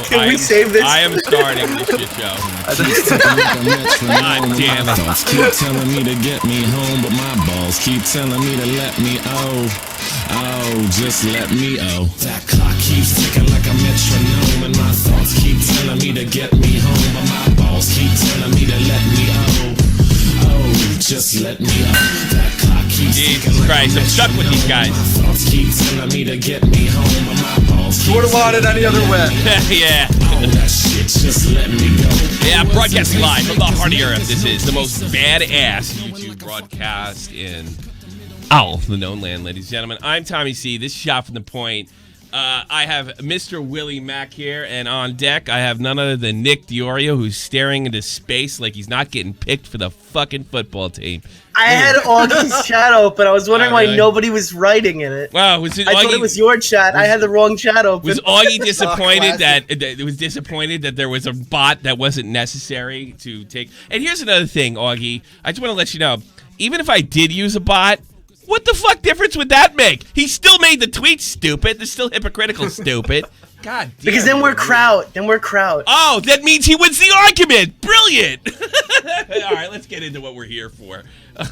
Can we save this? I am starting this shit show. God damn it. Keep telling me to get me home, but my balls keep telling me to let me just let me That clock keeps ticking like a metronome, and my thoughts keep telling me to get me home, but my balls keep telling me to let me just let me That clock keeps Jesus Christ, I'm stuck with these guys. My thoughts keep telling me to get me home, but my balls would have wanted any other way. Yeah. that shit, just let me go. Yeah, broadcasting live from the heart of Europe. This is the most badass YouTube broadcast in all the known land, ladies and gentlemen. I'm Tommy C. This is Shot from the Point. I have Mr. Willie Mac here, and on deck I have none other than Nick DeOrio, who's staring into space like he's not getting picked for the fucking football team. I had Augie's chat open. I was wondering why nobody was writing in it. Wow, was it I thought it was your chat. I had the wrong chat open. Was Augie disappointed that there was a bot that wasn't necessary to take? And here's another thing, Augie. I just want to let you know, even if I did use a bot, what the fuck difference would that make? He still made the tweet stupid. They're still hypocritical stupid. God damn. Because then we're crowd. Oh, that means he wins the argument. Brilliant. All right, let's get into what we're here for.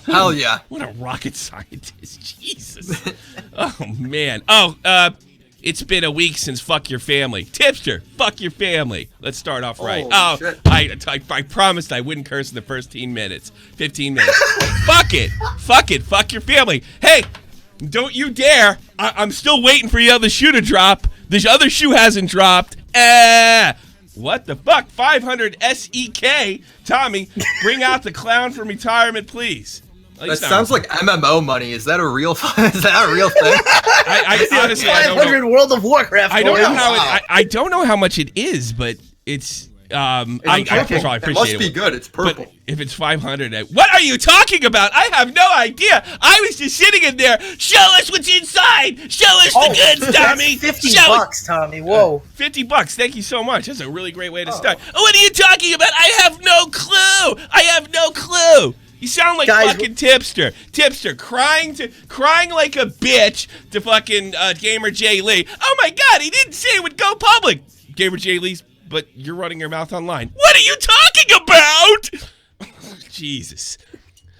Hell yeah. What a rocket scientist. Jesus. Oh, man. It's been a week since Fuck Your Family. Tipster, fuck your family. Let's start off right. Shit. I promised I wouldn't curse in the first 15 minutes. Fuck it. Fuck your family. Hey, don't you dare. I'm still waiting for the other shoe to drop. The other shoe hasn't dropped. What the fuck? 500 SEK. Tommy, bring out the clown from retirement, please. That sounds like MMO money. Is that a real thing? I honestly, I don't know. 500 World of Warcraft. I don't know how I don't know how much it is, but it's I appreciate it. It must be good. It's purple. But if it's 500, what are you talking about? I have no idea. I was just sitting in there. Show us what's inside. Show us the goods, Tommy. That's $50, Tommy. Whoa. $50. Thank you so much. That's a really great way to start. What are you talking about? I have no clue. You sound like fucking Tipster. Tipster crying like a bitch to fucking Gamer J Lee. Oh my God, he didn't say it would go public. Gamer J Lee's, but you're running your mouth online. What are you talking about? Jesus.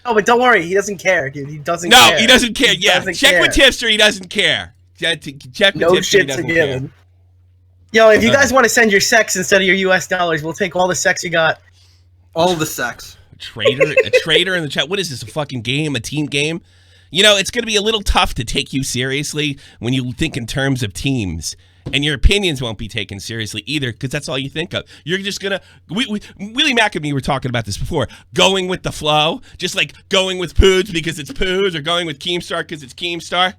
Oh, but don't worry, he doesn't care, dude. He doesn't care. No, he doesn't care. Check with Tipster, he doesn't care. Check with Tipster, he doesn't care. Yo, if you guys want to send your sex instead of your US dollars, we'll take all the sex you got. All the sex. A traitor in the chat. What is this, a fucking game, a team game? You know, it's going to be a little tough to take you seriously when you think in terms of teams. And your opinions won't be taken seriously either, because that's all you think of. You're just going to... Willie Mac and me were talking about this before. Going with the flow. Just like going with Poods because it's Poods, or going with Keemstar because it's Keemstar.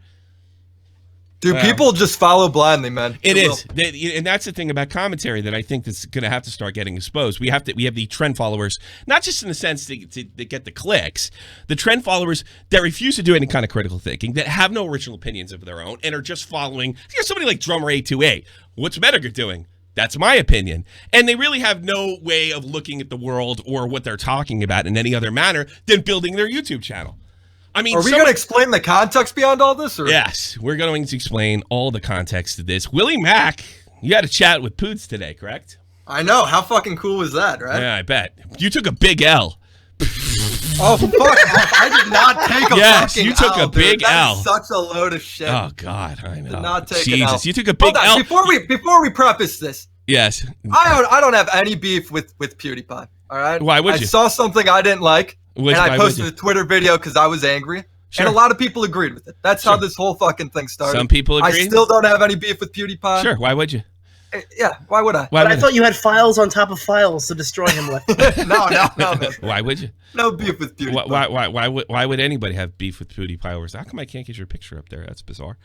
Dude, people just follow blindly, man. It is, and that's the thing about commentary that I think that's going to have to start getting exposed. We have the trend followers, not just in the sense to get the clicks, the trend followers that refuse to do any kind of critical thinking, that have no original opinions of their own, and are just following. Somebody like DrummerA28. What's Mediger doing? That's my opinion. And they really have no way of looking at the world or what they're talking about in any other manner than building their YouTube channel. I mean, are we going to explain the context beyond all this? Or? Yes, we're going to explain all the context of this. Willie Mac, you had a chat with Poots today, correct? I know. How fucking cool was that, right? Yeah, I bet. You took a big L. Oh, fuck. I did not take a fucking L. Yes, you took a big L. That's such a load of shit. Oh, God, I know. Did not take Jesus, an L. You took a big L. Before we preface this. Yes. I don't have any beef with PewDiePie, all right? Why would you? I saw something I didn't like, and I posted a Twitter video because I was angry. Sure. And a lot of people agreed with it. That's how this whole fucking thing started. Some people agreed. I still don't have any beef with PewDiePie. Sure, why would you? Yeah, why would I? I thought you had files on top of files to destroy him with. No. Why would you? No beef with PewDiePie. Why would anybody have beef with PewDiePie? How come I can't get your picture up there? That's bizarre.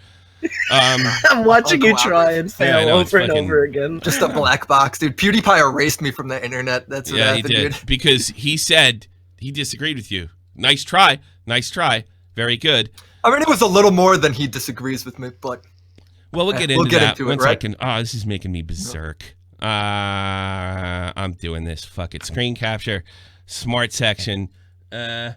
I'm watching you try and fail over and over again. Just a black box, dude. PewDiePie erased me from the internet. That's what happened, he did. Dude. Because he said he disagreed with you. Nice try. Very good. I mean, it was a little more than he disagrees with me, but... Well, we'll get into that once I can... Oh, this is making me berserk. I'm doing this. Fuck it. Screen capture. Smart section. There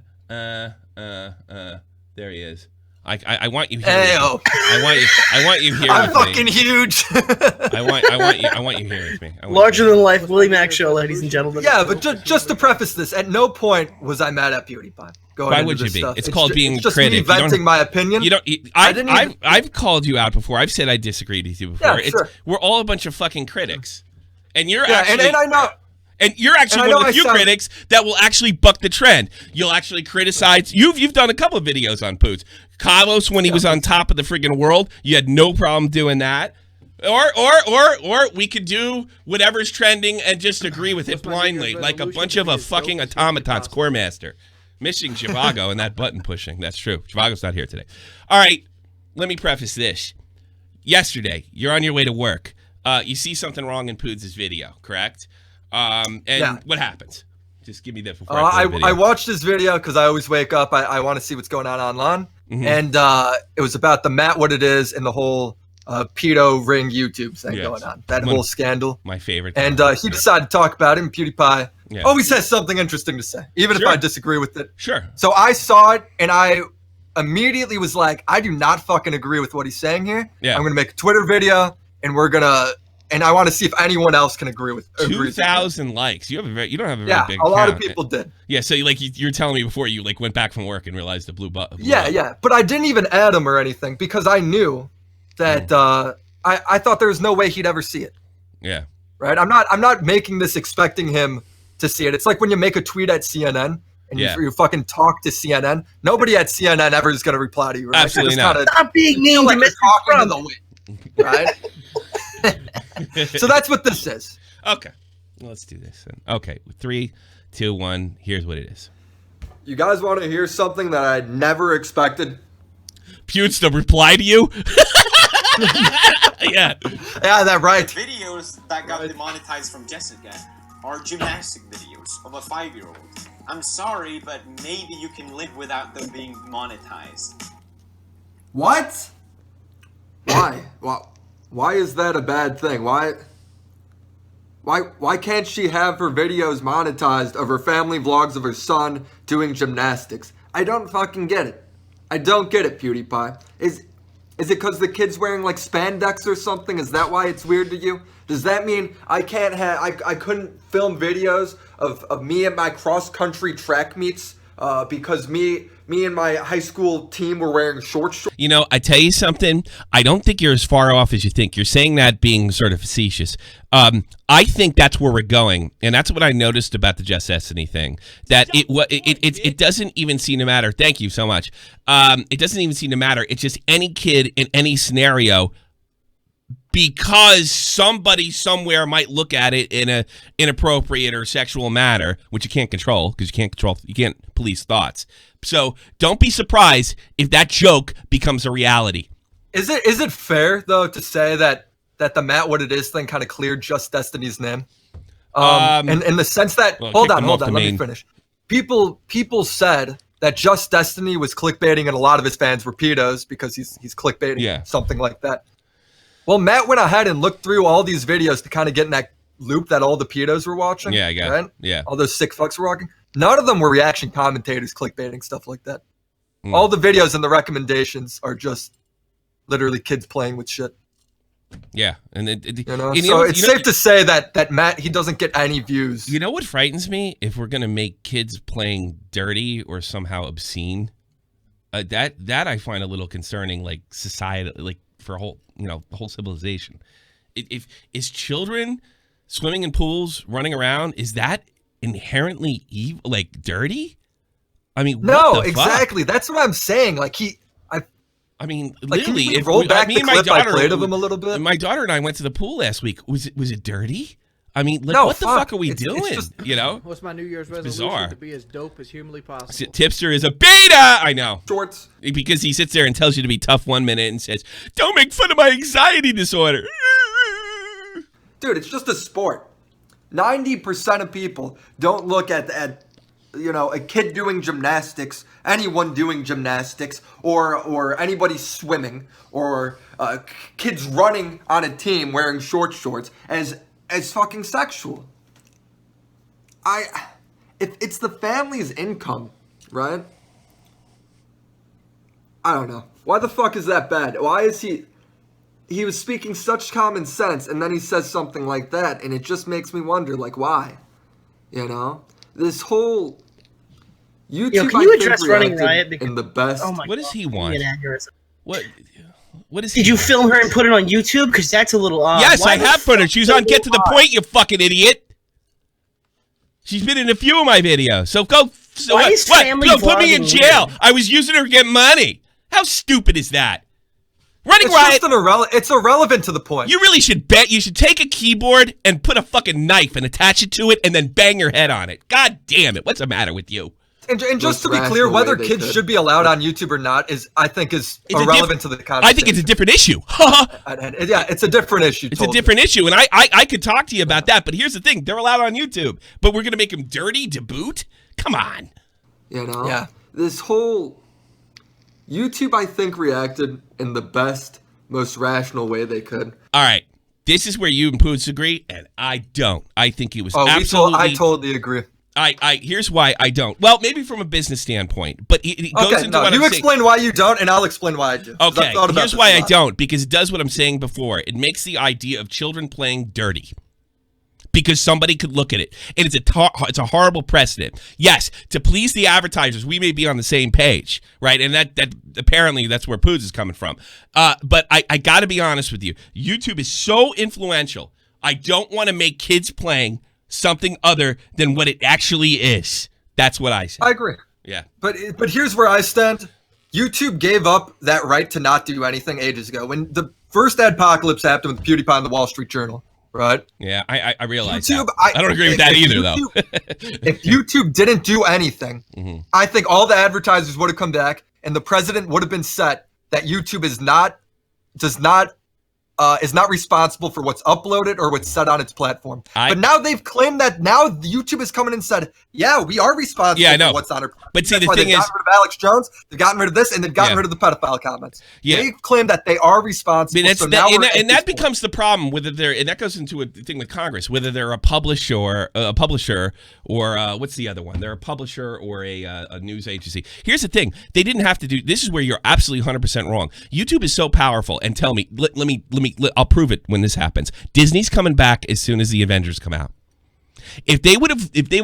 he is. I want you here. I want you here. I'm with fucking me. huge. I want you here with me. Larger than life WillyMacshow, ladies and gentlemen. Yeah, but just to preface this, at no point was I mad at PewDiePie. Why would you be? Stuff. It's called being just critic. Me venting my opinion. You don't. I've called you out before. I've said I disagreed with you before. Yeah, sure. We're all a bunch of fucking critics, and you're and I know. And you're actually one of the few critics that will actually buck the trend. You'll actually criticize. You've done a couple of videos on Poots. Carlos, when he was on top of the freaking world, you had no problem doing that. Or we could do whatever's trending and just agree with it blindly, like a bunch of a fucking automatons. Core Master. Missing Zhivago and that button pushing. That's true. Zhivago's not here today. All right, let me preface this. Yesterday, you're on your way to work. You see something wrong in Poots' video, correct? What happens? Just give me that before I watched this video because I always wake up. I want to see what's going on online. And it was about the Matt What It Is and the whole pedo ring YouTube thing going on. That whole scandal. My favorite. And he decided to talk about it, and PewDiePie always has something interesting to say, even if I disagree with it. Sure. So I saw it, and I immediately was like, I do not fucking agree with what he's saying here. Yeah. I'm going to make a Twitter video, and we're going to... And I want to see if anyone else can agree with 2,000 likes. You don't have a very big a lot count. of people did. Yeah, so you're telling me before you went back from work and realized the blue button. Yeah, but I didn't even add him or anything because I knew that I thought there was no way he'd ever see it. Yeah. Right. I'm not making this expecting him to see it. It's like when you make a tweet at CNN and you fucking talk to CNN. Nobody at CNN ever is going to reply to you. Right? Absolutely not. Stop being mean like to you're Mr. talking Trump. to the wind. Right. So that's what this is. Okay, let's do this then. Okay, 3, 2, 1. Here's what it is. You guys want to hear something that I never expected? Pewds to reply to you? Yeah, that's right. Videos that got demonetized from Jessica are gymnastic videos of a 5-year-old. I'm sorry, but maybe you can live without them being monetized. What? Why? Well, why is that a bad thing? Why can't she have her videos monetized of her family vlogs of her son doing gymnastics? I don't fucking get it. I don't get it, PewDiePie. Is it because the kid's wearing like spandex or something? Is that why it's weird to you? Does that mean I can't have I couldn't film videos of me at my cross-country track meets because me and my high school team were wearing shorts? You know, I tell you something. I don't think you're as far off as you think. You're saying that being sort of facetious. I think that's where we're going, and that's what I noticed about the Just Destiny thing. That it doesn't even seem to matter. Thank you so much. It doesn't even seem to matter. It's just any kid in any scenario, because somebody somewhere might look at it in a inappropriate or sexual manner, which you can't control because you can't police thoughts. So don't be surprised if that joke becomes a reality. Is it fair though to say that the Matt What It Is thing kind of cleared Just Destiny's name? And in the sense that hold on, let me finish. People said that Just Destiny was clickbaiting, and a lot of his fans were pedos because he's clickbaiting something like that. Well, Matt went ahead and looked through all these videos to kind of get in that loop that all the pedos were watching. Yeah, I got it. Yeah. All those sick fucks were watching. None of them were reaction commentators clickbaiting, stuff like that. All the videos and the recommendations are just literally kids playing with shit. Yeah. And so it's safe to say that Matt, he doesn't get any views. You know what frightens me? If we're going to make kids playing dirty or somehow obscene, that I find a little concerning, like society, like for a whole, the whole civilization. If is children swimming in pools, running around, is that inherently evil, like dirty? I mean, no, exactly. That's what I'm saying. Like I mean, like, literally, if roll back the clip I played of him a little bit. My daughter and I went to the pool last week. Was it dirty? I mean, like, what the fuck are we doing? Just, what's my New Year's resolution? Bizarre. To be as dope as humanly possible. Tipster is a beta. I know. Shorts. Because he sits there and tells you to be tough 1 minute and says, "Don't make fun of my anxiety disorder." Dude, it's just a sport. 90% of people don't look at a kid doing gymnastics, anyone doing gymnastics, or anybody swimming, or kids running on a team wearing shorts as fucking sexual. If it's the family's income, right? I don't know. Why the fuck is that bad? Why is he was speaking such common sense, and then he says something like that, and it just makes me wonder, like, why? You know? This whole YouTube, can you address Running Riot? In the best. Oh my What does he want? What is he? Did you film her and put it on YouTube? Because that's a little odd. Yes, I have put her. She was on Get to the Point, you fucking idiot. She's been in a few of my videos. So go. So Why is family Go put me in vlogging jail. weird? I was using her to get money. How stupid is that? Running It's Riot. just it's irrelevant to the point. You really should bet. You should take a keyboard and put a fucking knife and attach it to it and then bang your head on it. God damn it. What's the matter with you? And just to be clear, whether kids should be allowed on YouTube or not is irrelevant to the conversation. I think it's a different issue. Yeah, it's a different issue. It's a different issue, and I could talk to you about that, but here's the thing. They're allowed on YouTube, but we're going to make them dirty to boot? Come on. You know? Yeah. This whole YouTube, I think, reacted in the best, most rational way they could. All right. This is where you and Poots agree, and I don't. I think it was absolutely... I totally agree. Here's why I don't. Well, maybe from a business standpoint, but it goes into what I'm saying. You explain why you don't, and I'll explain why I do. Okay, here's why I don't, because it does what I'm saying before. It makes the idea of children playing dirty. Because somebody could look at it, and it's a horrible precedent. Yes, to please the advertisers, we may be on the same page, right? And that apparently that's where Poods is coming from. But I got to be honest with you. YouTube is so influential. I don't want to make kids playing something other than what it actually is. That's what I say. I agree. Yeah. But here's where I stand. YouTube gave up that right to not do anything ages ago. When the first adpocalypse happened with PewDiePie and the Wall Street Journal, right? Yeah, I realize YouTube, that. I don't agree with that either, though. If YouTube didn't do anything, I think all the advertisers would have come back, and the president would have been set that YouTube is not responsible for what's uploaded or what's said on its platform. But now they've claimed that now YouTube has come in and said, yeah, we are responsible for what's on our platform. But see, That's why they've gotten rid of Alex Jones, they've gotten rid of this, and they've gotten rid of the pedophile comments. Yeah. They claim that they are responsible. And that becomes the problem, whether they're, and that goes into a thing with Congress, whether they're a publisher or what's the other one? They're a publisher or a news agency. Here's the thing. They didn't have to do, this is where you're absolutely 100% wrong. YouTube is so powerful, and tell me, I'll prove it when this happens. Disney's coming back as soon as the Avengers come out. If they would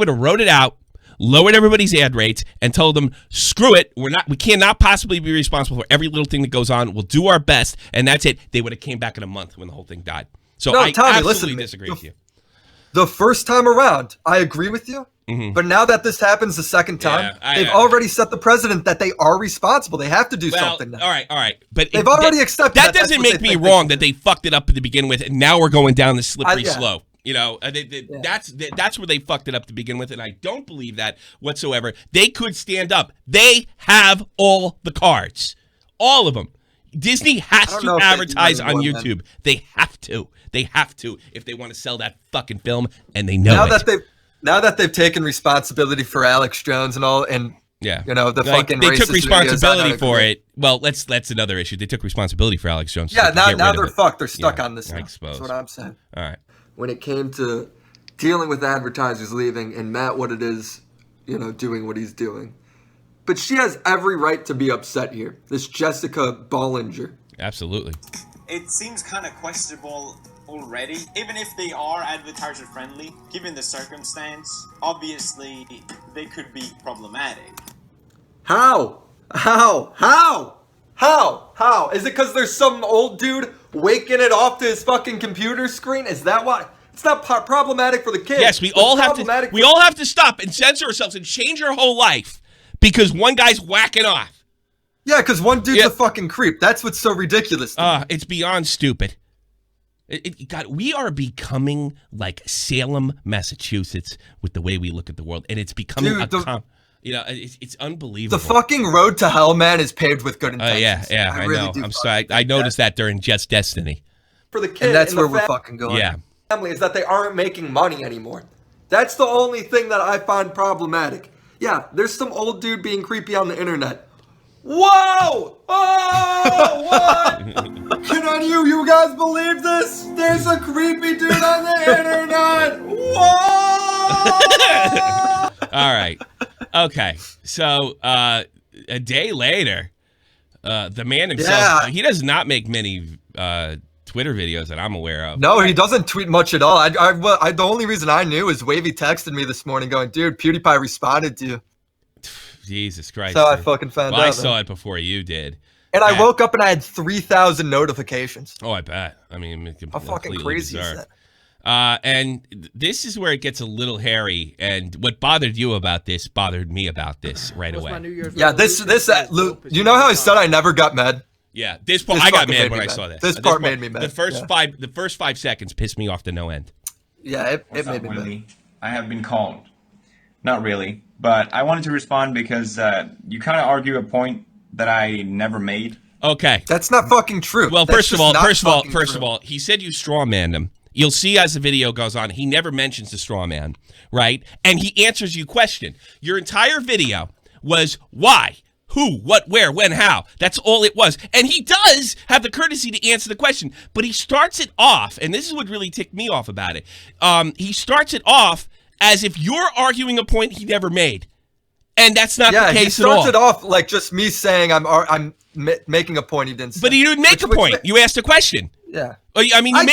have wrote it out, lowered everybody's ad rates, and told them, screw it, we cannot possibly be responsible for every little thing that goes on. We'll do our best, and that's it. They would have came back in a month when the whole thing died. So no, I Tommy, absolutely disagree with you. The first time around, I agree with you. But now that this happens the second time, they've already set the precedent that they are responsible. They have to do something now. All right. But they've already accepted that. That doesn't make me wrong that they fucked it up to begin with, and now we're going down the slippery slope. You know, that's where they fucked it up to begin with, and I don't believe that whatsoever. They could stand up. They have all the cards. All of them. Disney has to advertise on YouTube. They have to. They have to if they want to sell that fucking film, and they know Now that they've taken responsibility for Alex Jones and all, and you know the fucking they took racist responsibility videos, for it. Well, that's another issue. They took responsibility for Alex Jones. Yeah, now they're fucked. They're stuck on this. I suppose. That's what I'm saying. All right. When it came to dealing with advertisers leaving and Matt what it is, doing what he's doing. But she has every right to be upset here. This Jessica Bollinger. Absolutely. It seems kind of questionable already. Even if they are advertiser friendly, given the circumstance, obviously they could be problematic. How? Is it because there's some old dude waking it off to his fucking computer screen? Is that why? It's not problematic for the kids. Yes, we all have to stop and censor ourselves and change our whole life because one guy's whacking off. Yeah, because one dude's a fucking creep. That's what's so ridiculous. It's beyond stupid. God, we are becoming like Salem, Massachusetts with the way we look at the world, and it's becoming it's unbelievable. The fucking road to hell, man, is paved with good intentions. I know. I'm sorry. I noticed that during Just Destiny. For the kids, and that's where we're fucking going. Yeah. Family is that they aren't making money anymore. That's the only thing that I find problematic. Yeah, there's some old dude being creepy on the internet. Whoa! Oh, what? Can you guys believe this? There's a creepy dude on the internet. Whoa! All right. Okay. So a day later, The man himself, he does not make many Twitter videos that I'm aware of. No, he doesn't tweet much at all. The only reason I knew is Wavy texted me this morning going, dude, PewDiePie responded to you. Jesus Christ. So I fucking found out. I saw it before you did. And I woke up and I had 3,000 notifications. Oh, I bet. I mean, how fucking crazy is that? And this is where it gets a little hairy. And what bothered you about this bothered me about this right away. Yeah, you know how I said I never got mad? Yeah, I got mad when I saw this. This part made me mad. The first 5 seconds pissed me off to no end. Yeah, it made me mad. I have been called. Not really, but I wanted to respond because you kind of argue a point that I never made. Okay, that's not fucking true. Well, first of all, he said you strawmanned him. You'll see as the video goes on, he never mentions the straw man, right? And he answers your question. Your entire video was why, who, what, where, when, how. That's all it was. And he does have the courtesy to answer the question, but he starts it off, and this is what really ticked me off about it. He starts it off as if you're arguing a point he never made. And that's not the case at all. Yeah, he starts it off like just me saying I'm making a point he didn't say. But he didn't make a point. You asked a question. Yeah. I mean, I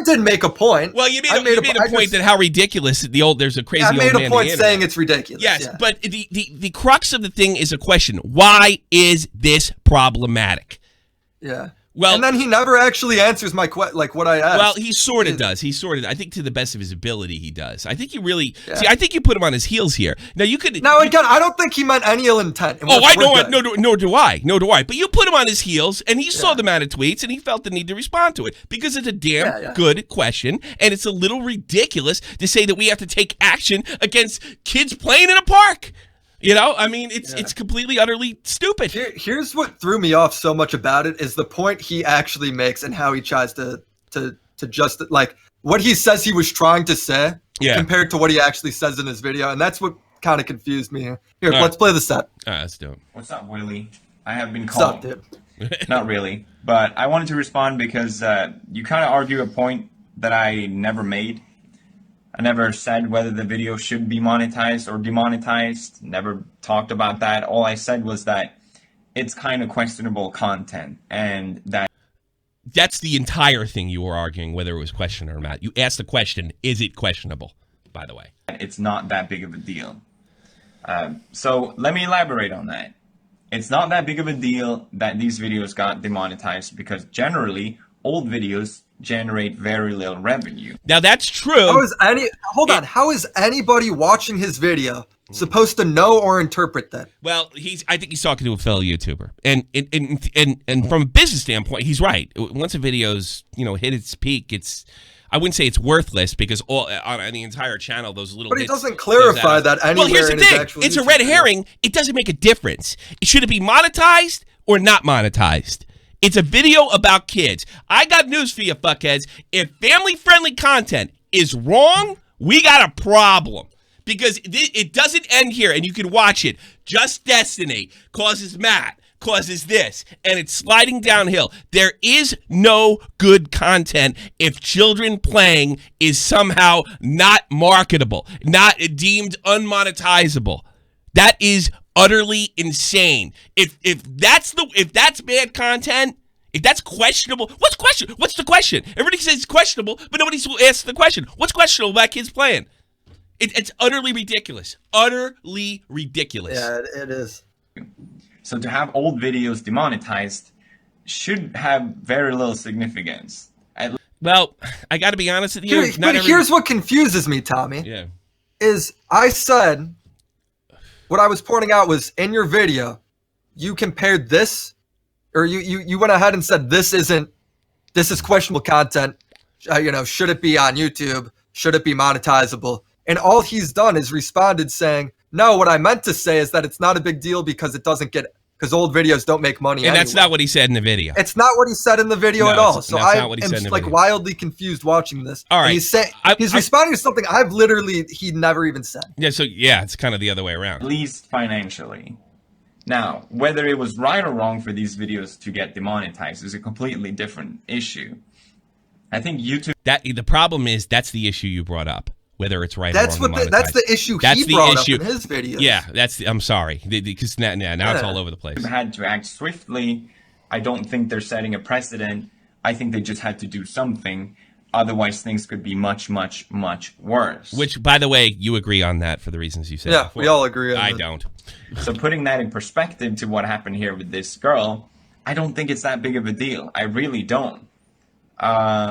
did make a point. Well, you made a point that how ridiculous there's a crazy old man. I made a point saying it's ridiculous. Yes, but the crux of the thing is a question. Why is this problematic? Yeah. Well, and then he never actually answers my what I asked. Well, he sort of does. I think to the best of his ability, he does. I think you really see. I think you put him on his heels here. Now you could. Now again, I don't think he meant any ill intent. I know. Nor do I. But you put him on his heels, and he saw the amount of tweets, and he felt the need to respond to it because it's a damn good question, and it's a little ridiculous to say that we have to take action against kids playing in a park. You know, I mean, it's completely, utterly stupid. Here's what threw me off so much about it is the point he actually makes and how he tries to just like what he says he was trying to say compared to what he actually says in his video, and that's what kind of confused me. Here, let's play the set. All right, let's do it. What's up, Willie? I have been called. What's up, dude? Not really, but I wanted to respond because you kind of argue a point that I never made. I never said whether the video should be monetized or demonetized. Never talked about that. All I said was that it's kind of questionable content and that's the entire thing you were arguing, whether it was questionable or not. You asked the question, is it questionable, by the way? It's not that big of a deal. So let me elaborate on that. It's not that big of a deal that these videos got demonetized because generally old videos generate very little revenue. Now that's true. How is anybody watching his video supposed to know or interpret that? Well, I think he's talking to a fellow YouTuber, and from a business standpoint, he's right. Once a video's hit its peak, I wouldn't say it's worthless because on the entire channel, those little. But he doesn't clarify that anywhere. Well, here's the thing: it's a red herring. It doesn't make a difference. Should it be monetized or not monetized? It's a video about kids. I got news for you, fuckheads. If family-friendly content is wrong, we got a problem. Because it doesn't end here, and you can watch it. Just Destiny causes Matt, causes this, and it's sliding downhill. There is no good content if children playing is somehow not marketable, not deemed unmonetizable. That is utterly insane. If that's bad content, if that's questionable, what's the question? Everybody says it's questionable, but nobody asks the question. What's questionable about kids playing? It's utterly ridiculous. Utterly ridiculous. Yeah, it is. So to have old videos demonetized should have very little significance. Well, I got to be honest with you. Here's what confuses me, Tommy. Yeah. Is I said what I was pointing out was in your video, you compared this, or you went ahead and said this is questionable content. Should it be on YouTube? Should it be monetizable? And all he's done is responded saying, no, what I meant to say is that it's not a big deal because because old videos don't make money. And that's not what he said in the video. It's not what he said in the video at all. So I am just wildly confused watching this. All right. And he's responding to something he never even said. Yeah. So it's kind of the other way around. At least financially. Now, whether it was right or wrong for these videos to get demonetized is a completely different issue. I think YouTube. The problem is that's the issue you brought up. whether it's right That's or wrong. that's the issue he brought up in his videos. Yeah, I'm sorry, because now it's all over the place. Had to act swiftly. I don't think they're setting a precedent. I think they just had to do something. Otherwise, things could be much, much, much worse. Which, by the way, you agree on that for the reasons you said. Yeah, before. we all agree on I that. don't. So putting that in perspective to what happened here with this girl, I don't think it's that big of a deal. I really don't.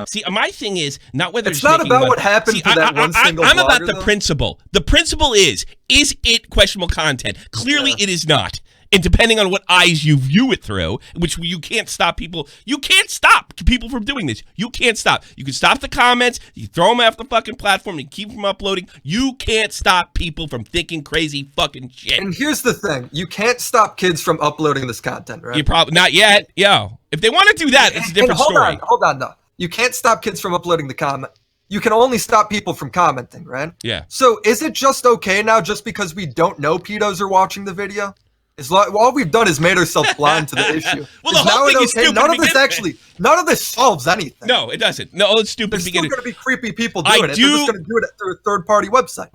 See, my thing is not whether it's not about what happened to that one single I'm blogger, about the though. principle. The principle is it questionable content? Clearly, it is not. And depending on what eyes you view it through, which you can't stop people. You can't stop people from doing this. You can't stop. You can stop the comments. You throw them off the fucking platform and keep them from uploading. You can't stop people from thinking crazy fucking shit. And here's the thing: you can't stop kids from uploading this content, right? You probably not yet. Yo, if they want to do that, it's a different story. Hold on, no. You can't stop kids from uploading the comment. You can only stop people from commenting, right? Yeah. So is it just okay now just because we don't know pedos are watching the video? All we've done is made ourselves blind to the issue. Well, the whole thing is stupid. None of this solves anything. No, it doesn't. No, it's stupid. There's still going to be creepy people doing it. They're just going to do it through a third-party website.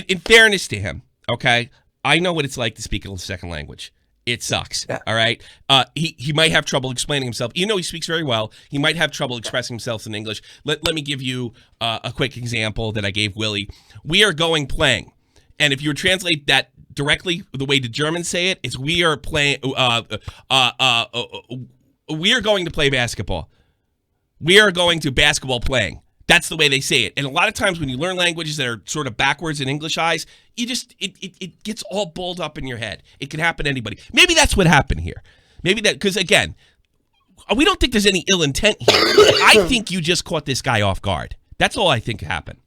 In fairness to him, okay, I know what it's like to speak a second language. It sucks. Yeah. All right. He might have trouble explaining himself. Even though he speaks very well, he might have trouble expressing himself in English. Let me give you a quick example that I gave Willie. We are going playing, and if you translate that directly, the way the Germans say it is we are playing. We are going to play basketball. We are going to basketball playing. That's the way they say it. And a lot of times when you learn languages that are sort of backwards in English eyes, you just it gets all balled up in your head. It can happen to anybody. Maybe that's what happened here. Maybe that, because again, we don't think there's any ill intent here. I think you just caught this guy off guard. That's all I think happened.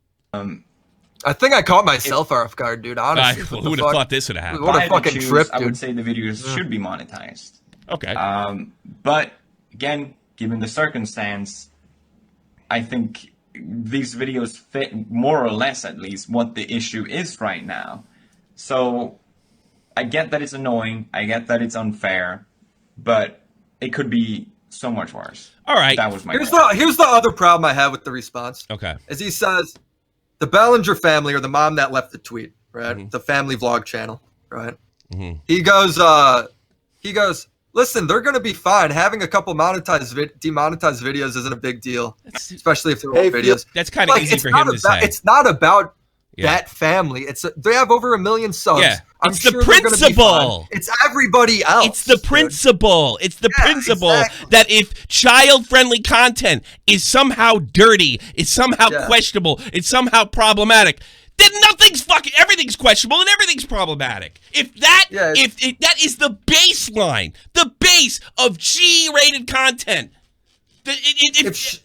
I think I caught myself off guard, dude. Honestly, who would have thought this would have happened? What a fucking trip, dude. I would say the videos should be monetized. Okay. But again, given the circumstance, I think these videos fit more or less, at least, what the issue is right now. So I get that it's annoying. I get that it's unfair, but it could be so much worse. All right. That was my Here's the other problem I have with the response. Okay. Is he says the Bellinger family, or the mom that left the tweet, right? Mm-hmm. The family vlog channel, right? Mm-hmm. He goes, listen, they're going to be fine. Having a couple demonetized videos isn't a big deal, especially if they're old videos. That's kind of easy for him to say. It's not about that family. They have over 1 million subs. Yeah. I'm sure the principle. It's everybody else. It's the principle. It's the principle that if child-friendly content is somehow dirty, is somehow questionable, it's somehow problematic, then everything's questionable and everything's problematic. If that is the baseline, the base of G-rated content, that's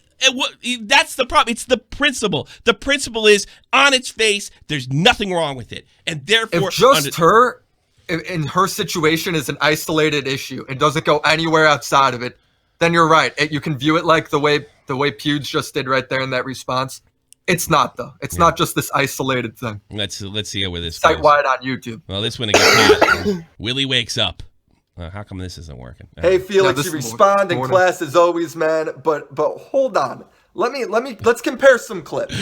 the problem. It's the principle. The principle is on its face. There's nothing wrong with it, and therefore, if just her in her situation is an isolated issue and doesn't go anywhere outside of it, then you're right. You can view it like the way Pewds just did right there in that response. It's not, though. It's not just this isolated thing. Let's see where this site goes. wide on YouTube. Well, this one gets hot. Willie wakes up. How come this isn't working? Hey, Felix, you respond in class as always, man. But hold on. Let's compare some clips.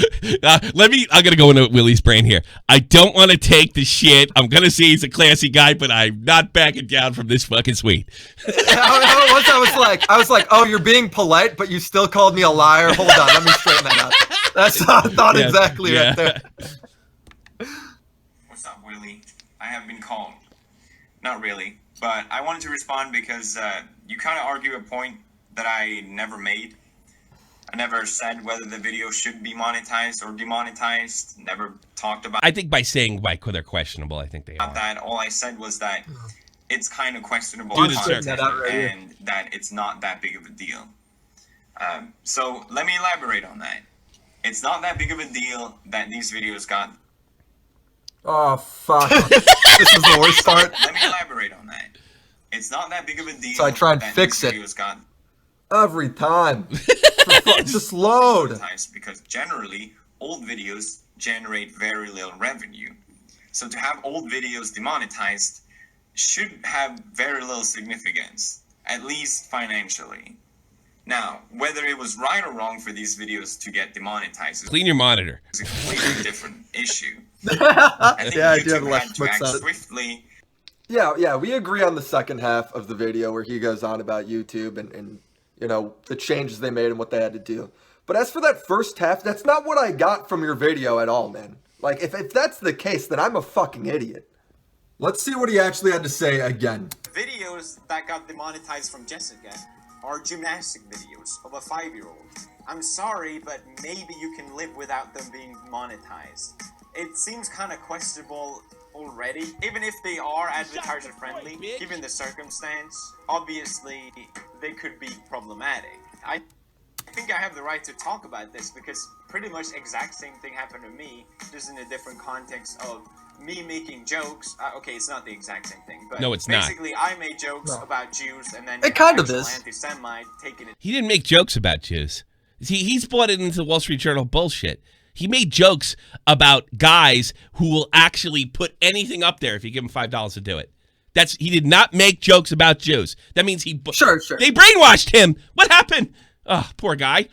I'm gonna go into Willie's brain here. I don't want to take the shit. I'm gonna say he's a classy guy, but I'm not backing down from this fucking suite. I was like, oh, you're being polite, but you still called me a liar. Hold on, let me straighten that out. That's not exactly right there. What's up, Willie? I have been called. Not really, but I wanted to respond because you kind of argue a point that I never made. I never said whether the video should be monetized or demonetized. Never talked about. I think by saying they're questionable, I think they are. That all I said was that it's kind of questionable content and that it's not that big of a deal. So let me elaborate on that. It's not that big of a deal that these videos got. Oh fuck! This is the worst part. Let me elaborate on that. It's not that big of a deal. So I try and fix it. Every time. Just load. Because generally, old videos generate very little revenue. So to have old videos demonetized should have very little significance, at least financially. Now, whether it was right or wrong for these videos to get demonetized Clean your monitor. is a completely different issue. I think Yeah, I do have YouTube less had to smoke act sound. swiftly. Yeah, we agree on the second half of the video where he goes on about YouTube and you know, the changes they made and what they had to do. But as for that first half, that's not what I got from your video at all, man. Like, if that's the case, then I'm a fucking idiot. Let's see what he actually had to say again. Videos that got demonetized from Jessica are gymnastic videos of a 5-year-old. I'm sorry, but maybe you can live without them being monetized. It seems kind of questionable already. Even if they are advertiser friendly, given the circumstance, obviously they could be problematic. I think I have the right to talk about this because pretty much exact same thing happened to me, just in a different context of me making jokes. Okay, it's not the exact same thing, but no, it's not. Basically, I made jokes about Jews, and then it kind of is. Anti-Semite taking it. He didn't make jokes about Jews. He's bought it into the Wall Street Journal bullshit. He made jokes about guys who will actually put anything up there if you give them $5 to do it. He did not make jokes about Jews. That means Sure. They brainwashed him. What happened? Oh, poor guy.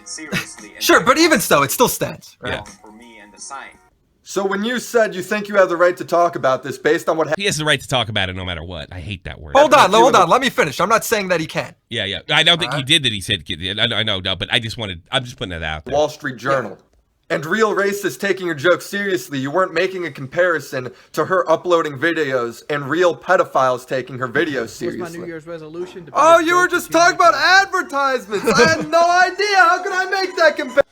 Seriously. Sure, but even so, it still stands. Right? Yeah. For me and the site. So when you said you think you have the right to talk about this based on what happened... He has the right to talk about it no matter what. I hate that word. Hold on. Let me finish. I'm not saying that he can't. Yeah. I don't think he did that. He said, I know, no, but I'm just putting it out there. Wall Street Journal. Yeah. And Real Racist taking your joke seriously. You weren't making a comparison to her uploading videos and Real Pedophiles taking her videos seriously. What's my New Year's resolution? Oh, you were just talking about advertisements. I had no idea. How could I make that comparison?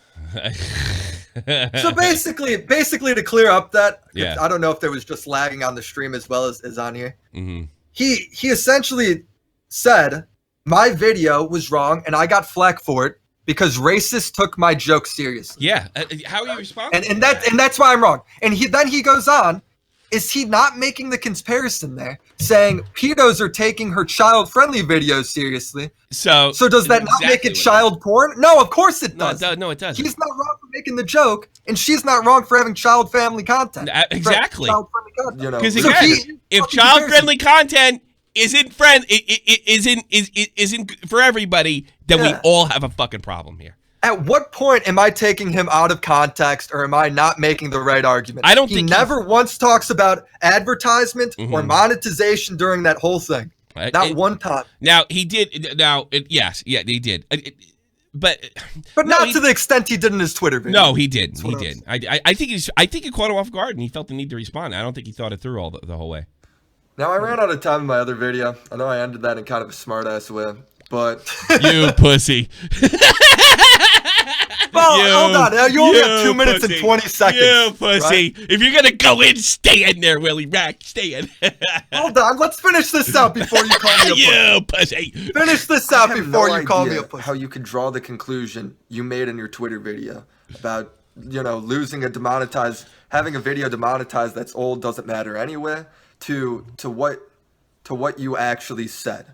So basically to clear up that, I don't know if there was just lagging on the stream as well as on here. Mm-hmm. He essentially said my video was wrong and I got flack for it because racists took my joke seriously. Yeah, how are you responding? And that's why I'm wrong. And then he goes on. Is he not making the comparison there, saying pedos are taking her child-friendly videos seriously? So does that not make it child porn? No, of course it does. No, it doesn't. He's not wrong for making the joke, and she's not wrong for having child-family content. Exactly. Child-friendly content. You know, because again, if child-friendly content isn't for everybody, then we all have a fucking problem here. At what point am I taking him out of context, or am I not making the right argument? I don't he think never once talks about advertisement or monetization during that whole thing. Not one time. Now he did. Yes, he did. But not to the extent he did in his Twitter video. No, he didn't. He did. I think it caught him off guard, and he felt the need to respond. I don't think he thought it through the whole way. Now, I ran out of time in my other video. I know I ended that in kind of a smart-ass way, but... You pussy. Hold on. You only have 2 minutes and 20 seconds. You pussy. Right? If you're going to go in, stay in there, Willie Mac. Stay in. Hold on. Let's finish this out before you call me a pussy. You pussy. Finish this out before you call me a pussy. How you could draw the conclusion you made in your Twitter video about, losing having a video demonetized that's old doesn't matter anyway, to what you actually said.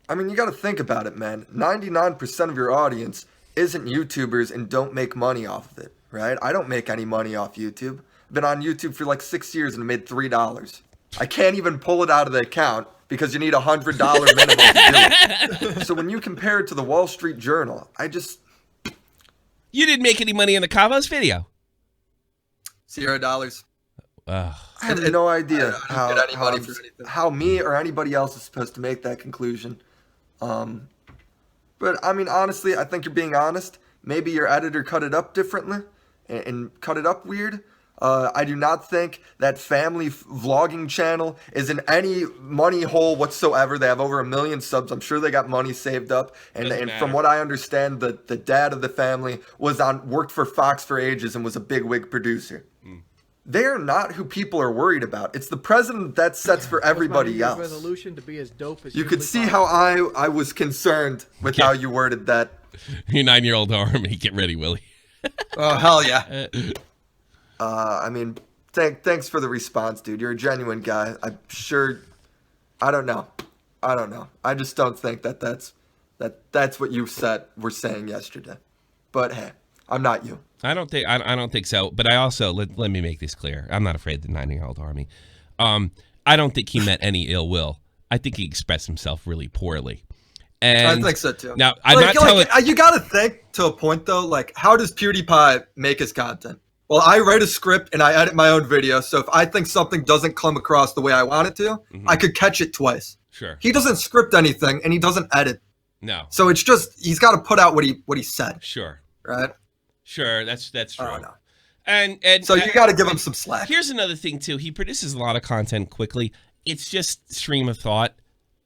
I mean, you got to think about it, man. 99% of your audience isn't YouTubers and don't make money off of it, right? I don't make any money off YouTube. I've been on YouTube for like 6 years and made $3. I can't even pull it out of the account because you need $100 minimum to do it. So when you compare it to the Wall Street Journal, You didn't make any money on the Cavos video. $0. I have no idea how me or anybody else is supposed to make that conclusion. But I mean, honestly, I think you're being honest. Maybe your editor cut it up differently and cut it up weird. I do not think that family vlogging channel is in any money hole whatsoever. They have over 1 million subs. I'm sure they got money saved up. And from what I understand, the dad of the family worked for Fox for ages and was a big wig producer. They are not who people are worried about. It's the president that sets for everybody else. Resolution to be as dope as you could see how I was concerned with how you worded that. Your 9-year-old army, get ready, Willie. Oh, hell yeah. I mean, thanks for the response, dude. You're a genuine guy. I'm sure. I don't know. I just don't think that's what you were saying yesterday. But hey, I'm not you. I don't think so. But I also let me make this clear. I'm not afraid of the 9-year-old army. I don't think he meant any ill will. I think he expressed himself really poorly. And I think so too. Now, I'm not telling. You got to think to a point though. Like, how does PewDiePie make his content? Well, I write a script and I edit my own video. So if I think something doesn't come across the way I want it to, I could catch it twice. Sure. He doesn't script anything and he doesn't edit. No. So it's just he's got to put out what he said. Sure. Right. Sure. That's true. Oh, no. And so you got to give him some slack. Here's another thing too. He produces a lot of content quickly. It's just stream of thought.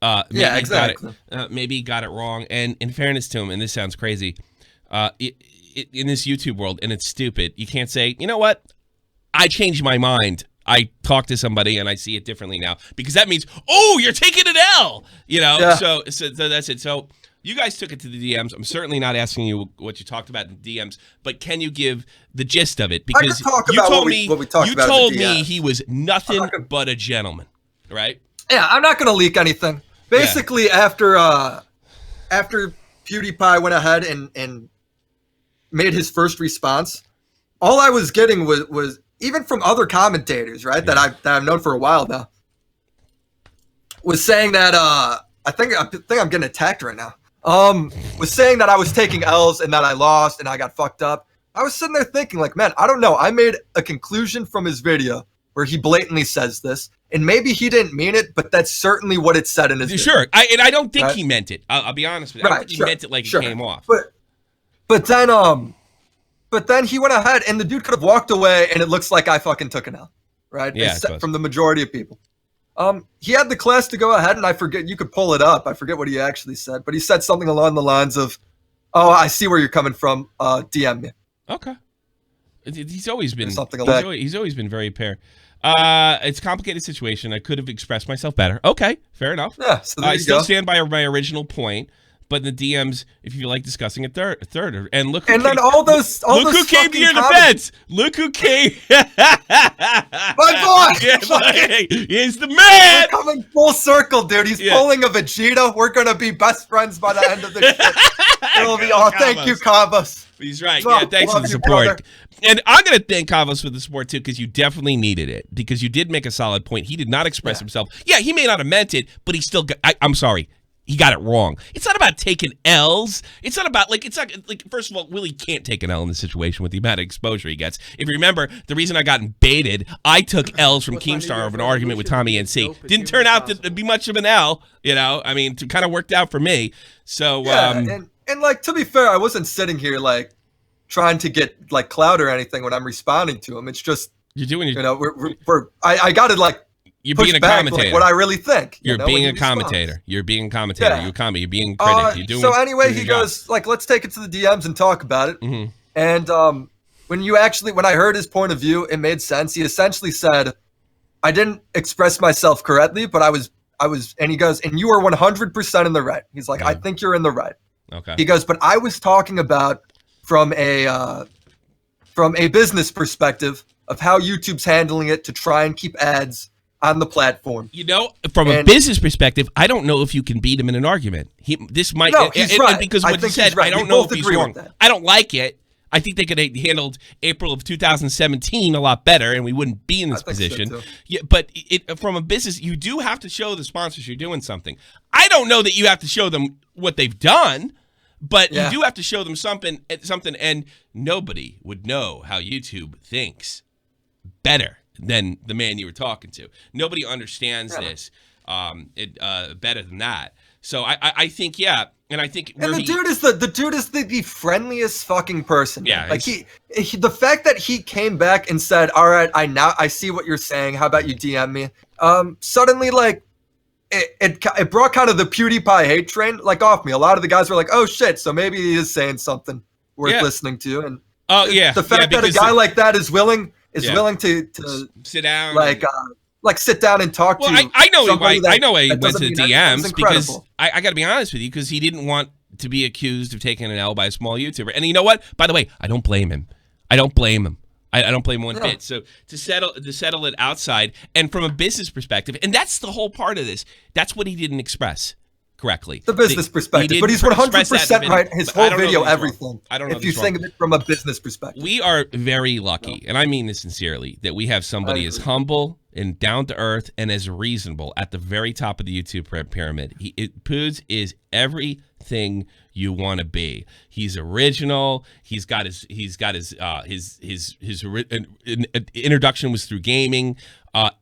Yeah, exactly. Maybe he got it wrong. And in fairness to him, and this sounds crazy, in this YouTube world, and it's stupid, you can't say, you know what? I changed my mind. I talked to somebody and I see it differently now, because that means, oh, you're taking an L. You know, yeah. so that's it. So you guys took it to the DMs. I'm certainly not asking you what you talked about in the DMs, but can you give the gist of it? Because you told me he was nothing but a gentleman, right? Yeah, I'm not going to leak anything. Basically, after PewDiePie went ahead and made his first response, all I was getting was even from other commentators, right, that I've known for a while now, was saying that I think I'm getting attacked right now. Was saying that I was taking L's and that I lost and I got fucked up. I was sitting there thinking, like, man, I don't know. I made a conclusion from his video where he blatantly says this, and maybe he didn't mean it, but that's certainly what it said in his video. Sure, I don't think he meant it. I'll be honest with you. I don't think he meant it like it came off. But then he went ahead, and the dude could have walked away, and it looks like I fucking took an L, right? Yeah, from the majority of people. He had the class to go ahead, and I forget, you could pull it up. I forget what he actually said, but he said something along the lines of, "Oh, I see where you're coming from. DM me." Okay. He's always been he's always been very fair. It's a complicated situation. I could have expressed myself better. Okay, fair enough. Yeah, so I still stand by my original point. But in the DMs, if you like discussing it, third, and look who who came to your defense. Look who came. My boy. He's the man. We're coming full circle, dude. He's pulling a Vegeta. We're gonna be best friends by the end of this shit. It'll be thank you, Kavos. He's right. Yeah, thanks for the support. And I'm going to thank Kavos for the support, too, because you definitely needed it. Because you did make a solid point. He did not express himself. Yeah, he may not have meant it, but he still got, I'm sorry. He got it wrong. It's not about taking L's. It's not about, first of all, Willie can't take an L in this situation with the amount of exposure he gets. If you remember, the reason I got baited, I took L's from Keemstar over an argument with Tommy NC. Didn't turn out to be much of an L, you know? I mean, it kind of worked out for me. So, and like, to be fair, I wasn't sitting here, like, trying to get, like, clout or anything when I'm responding to him. It's just, you're doing your, you know, I got to, like, you're being a commentator. Like, what I really think. You're being a commentator. You're being a commentator. You're being critic. You're doing. So anyway, he goes, like, let's take it to the DMs and talk about it. Mm-hmm. And when I heard his point of view, it made sense. He essentially said, I didn't express myself correctly, but I was, and he goes, and you are 100% in the right. He's like, I think you're in the right. Okay. He goes, but I was talking about from a business perspective of how YouTube's handling it to try and keep ads on the platform. You know, from a business perspective, I don't know if you can beat him in an argument. He's right. Because what he said, I don't know if he's wrong. I don't like it. I think they could have handled April of 2017 a lot better, and we wouldn't be in this position. So yeah, but from a business, you do have to show the sponsors you're doing something. I don't know that you have to show them what they've done, but you do have to show them something, and nobody would know how YouTube thinks better than the man you were talking to. Nobody understands this better than that. So I think, and I think, and the dude is the friendliest fucking person. Yeah, like he the fact that he came back and said, "All right, I see what you're saying. How about you DM me?" Suddenly, like, it brought kind of the PewDiePie hate train like off me. A lot of the guys were like, "Oh shit!" So maybe he is saying something worth listening to. And the fact that a guy like that is willing to sit down, like sit down and talk to. I know he went to the DMs because I got to be honest with you, because he didn't want to be accused of taking an L by a small YouTuber. And you know what? By the way, I don't blame him. I don't blame him one bit. So to settle it outside, and from a business perspective, and that's the whole part of this. That's what he didn't express correctly. The business perspective, but he's 100% right. His whole video, everything. I don't know if you think of it from a business perspective. We are very lucky, and I mean this sincerely, that we have somebody as humble and down to earth and as reasonable at the very top of the YouTube pyramid. Poods is everything you want to be. He's original. He's got his introduction was through gaming.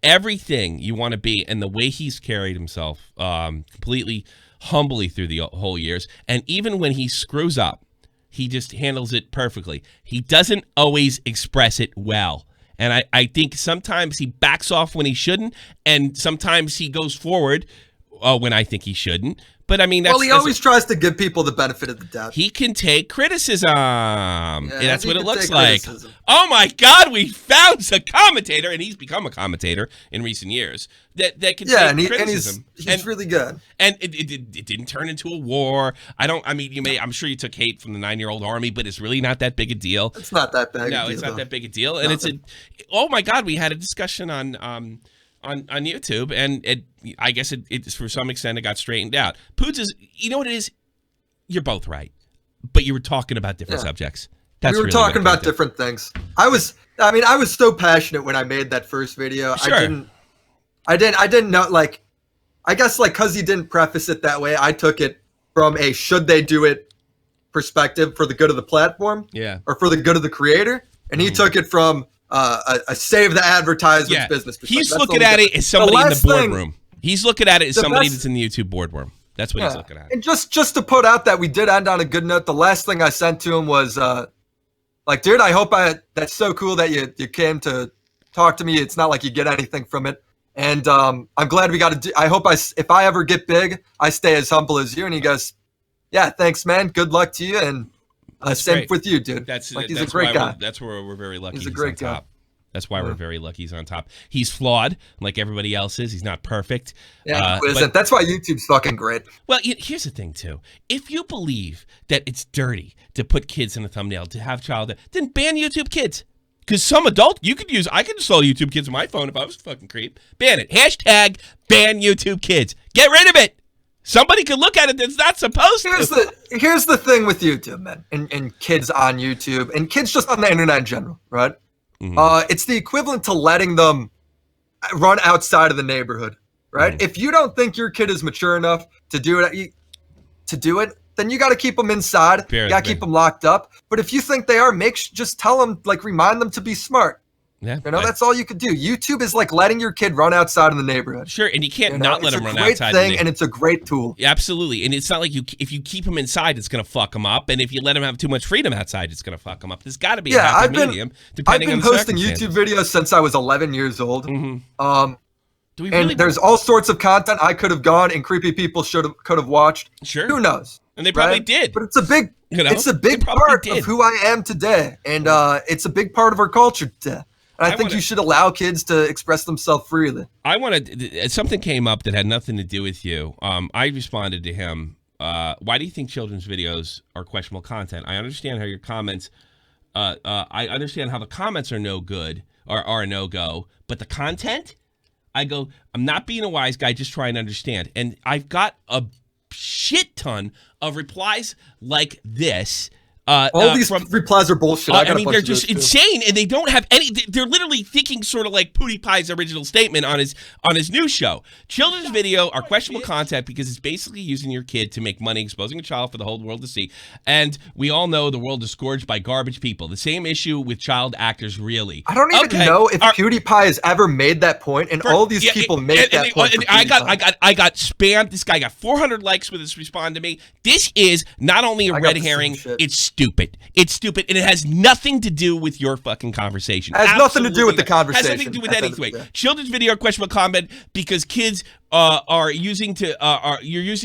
Everything you want to be, and the way he's carried himself completely humbly through the whole years. And even when he screws up, he just handles it perfectly. He doesn't always express it well. And I think sometimes he backs off when he shouldn't, and sometimes he goes forward when I think he shouldn't. But I mean, he always tries to give people the benefit of the doubt. He can take criticism. That's what it looks like. Oh my God, we found a commentator, and he's become a commentator in recent years that can take criticism. And he's really good. And it didn't turn into a war. I'm sure you took hate from the 9-year-old army, but it's really not that big a deal. It's not that big. No, it's not that big a deal. And oh my God, we had a discussion on YouTube, and I guess it for some extent it got straightened out. Poods is, you know what it is? You're both right, but you were talking about different subjects. We were talking about different things. I was so passionate when I made that first video. Sure. I didn't know, like, I guess, like, because he didn't preface it that way, I took it from a should they do it perspective for the good of the platform, or for the good of the creator, and he took it from a save the advertisements business perspective. He's looking at it as somebody in the boardroom. He's looking at it as somebody that's in the YouTube boardroom. That's what he's looking at. And just to put out that we did end on a good note, the last thing I sent to him was, like, dude, I hope that's so cool that you came to talk to me. It's not like you get anything from it. And I'm glad we got to I hope if I ever get big, I stay as humble as you. And he goes, yeah, thanks, man. Good luck to you. And same with you, dude. He's a great guy. That's where we're very lucky. He's a great guy. That's why we're very lucky he's on top. He's flawed, like everybody else is. He's not perfect. Yeah, that's why YouTube's fucking great. Well, here's the thing, too. If you believe that it's dirty to put kids in a thumbnail, to have child, then ban YouTube Kids. Because some adult, I could install YouTube Kids on my phone if I was a fucking creep. Ban it. Hashtag ban YouTube Kids. Get rid of it. Somebody could look at it that's not supposed to. Here's the thing with YouTube, man, and kids on YouTube, and kids just on the internet in general, right? It's the equivalent to letting them run outside of the neighborhood, right? If you don't think your kid is mature enough to do it, then you got to keep them inside. You got to keep them locked up. But if you think they are, just tell them, like, remind them to be smart. Yeah, that's all you could do. YouTube is like letting your kid run outside in the neighborhood. Sure, and you can't not let him run outside. It's a great thing, and it's a great tool. Yeah, absolutely, and it's not like if you keep him inside, it's going to fuck him up, and if you let him have too much freedom outside, it's going to fuck him up. There's got to be a happy medium, depending on the I've been hosting YouTube videos since I was 11 years old. And there's all sorts of content I could have gone, and creepy people could have watched. Sure, who knows? And they probably did. But it's a big, part of who I am today, and it's a big part of our culture today. I think you should allow kids to express themselves freely. Something came up that had nothing to do with you. I responded to him. Why do you think children's videos are questionable content? I understand how your comments. I understand how the comments are no good or are a no go, but the content. I go. I'm not being a wise guy. Just trying to understand. And I've got a shit ton of replies like this. All these replies are bullshit. They're just insane, and they don't have any. They're literally thinking sort of like PewDiePie's original statement on his new show. Children's video are questionable content because it's basically using your kid to make money, exposing a child for the whole world to see. And we all know the world is scourged by garbage people. The same issue with child actors, really. I don't even know if PewDiePie has ever made that point, and all these people make that point. And I got spammed. This guy got 400 likes with his respond to me. This is not only a red herring, it's stupid. It's stupid, and it has nothing to do with your fucking conversation. It has nothing to do with the conversation. It has nothing to do with anything. Children's video are questionable comment because kids you're using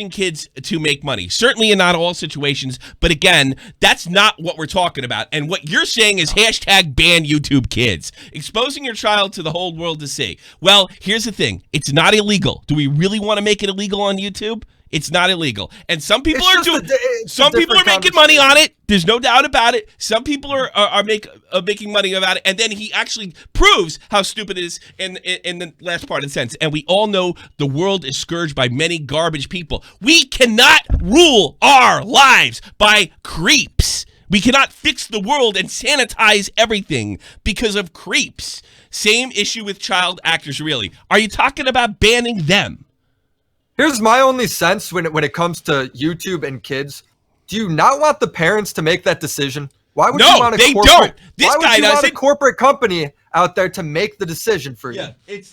kids to make money. Certainly in not all situations, but again, that's not what we're talking about. And what you're saying is hashtag ban YouTube Kids. Exposing your child to the whole world to see. Well, here's the thing. It's not illegal. Do we really want to make it illegal on YouTube? It's not illegal. And some people It's are just doing. it's a Some people are different making money on it. There's no doubt about it. Some people are making money about it. And then he actually proves how stupid it is in the last part of the sentence. And we all know the world is scourged by many garbage people. We cannot rule our lives by creeps. We cannot fix the world and sanitize everything because of creeps. Same issue with child actors, really. Are you talking about banning them? Here's my only sense when it comes to YouTube and kids. Do you not want the parents to make that decision? Why would you want a corporate, why would you want a corporate company out there to make the decision for you?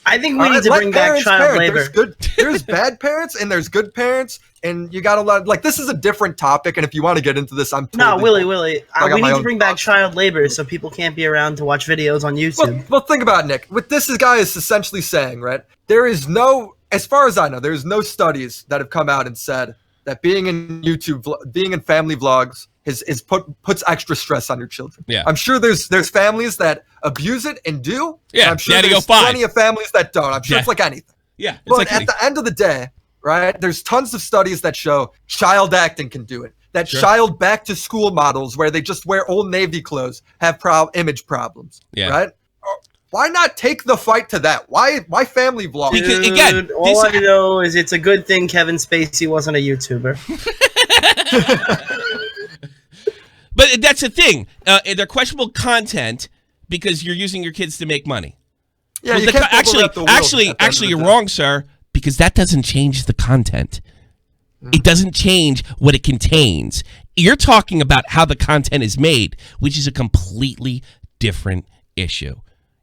I think we need to bring back child labor. There's bad parents and there's good parents, and you got a lot. Like, this is a different topic, and if you want to get into this, I'm totally Willie. We need to bring back child labor so people can't be around to watch videos on YouTube. Well, think about it, Nick. What this guy is essentially saying, right? There is no, as far as I know, there's no studies that have come out and said that being in YouTube, being in family vlogs, puts extra stress on your children. Yeah, I'm sure there's families that abuse it and do. Yeah, I'm sure there's plenty of families that don't. I'm sure it's like anything. Yeah, but at the end of the day, right? There's tons of studies that show child acting can do it. That child back to school models where they just wear Old Navy clothes have image problems. Yeah, right. Why not take the fight to that? Why family vlogs? Because, again, all I know is it's a good thing Kevin Spacey wasn't a YouTuber. But that's the thing. They're questionable content because you're using your kids to make money. Yeah, well, actually, you're wrong, sir, because that doesn't change the content. It doesn't change what it contains. You're talking about how the content is made, which is a completely different issue.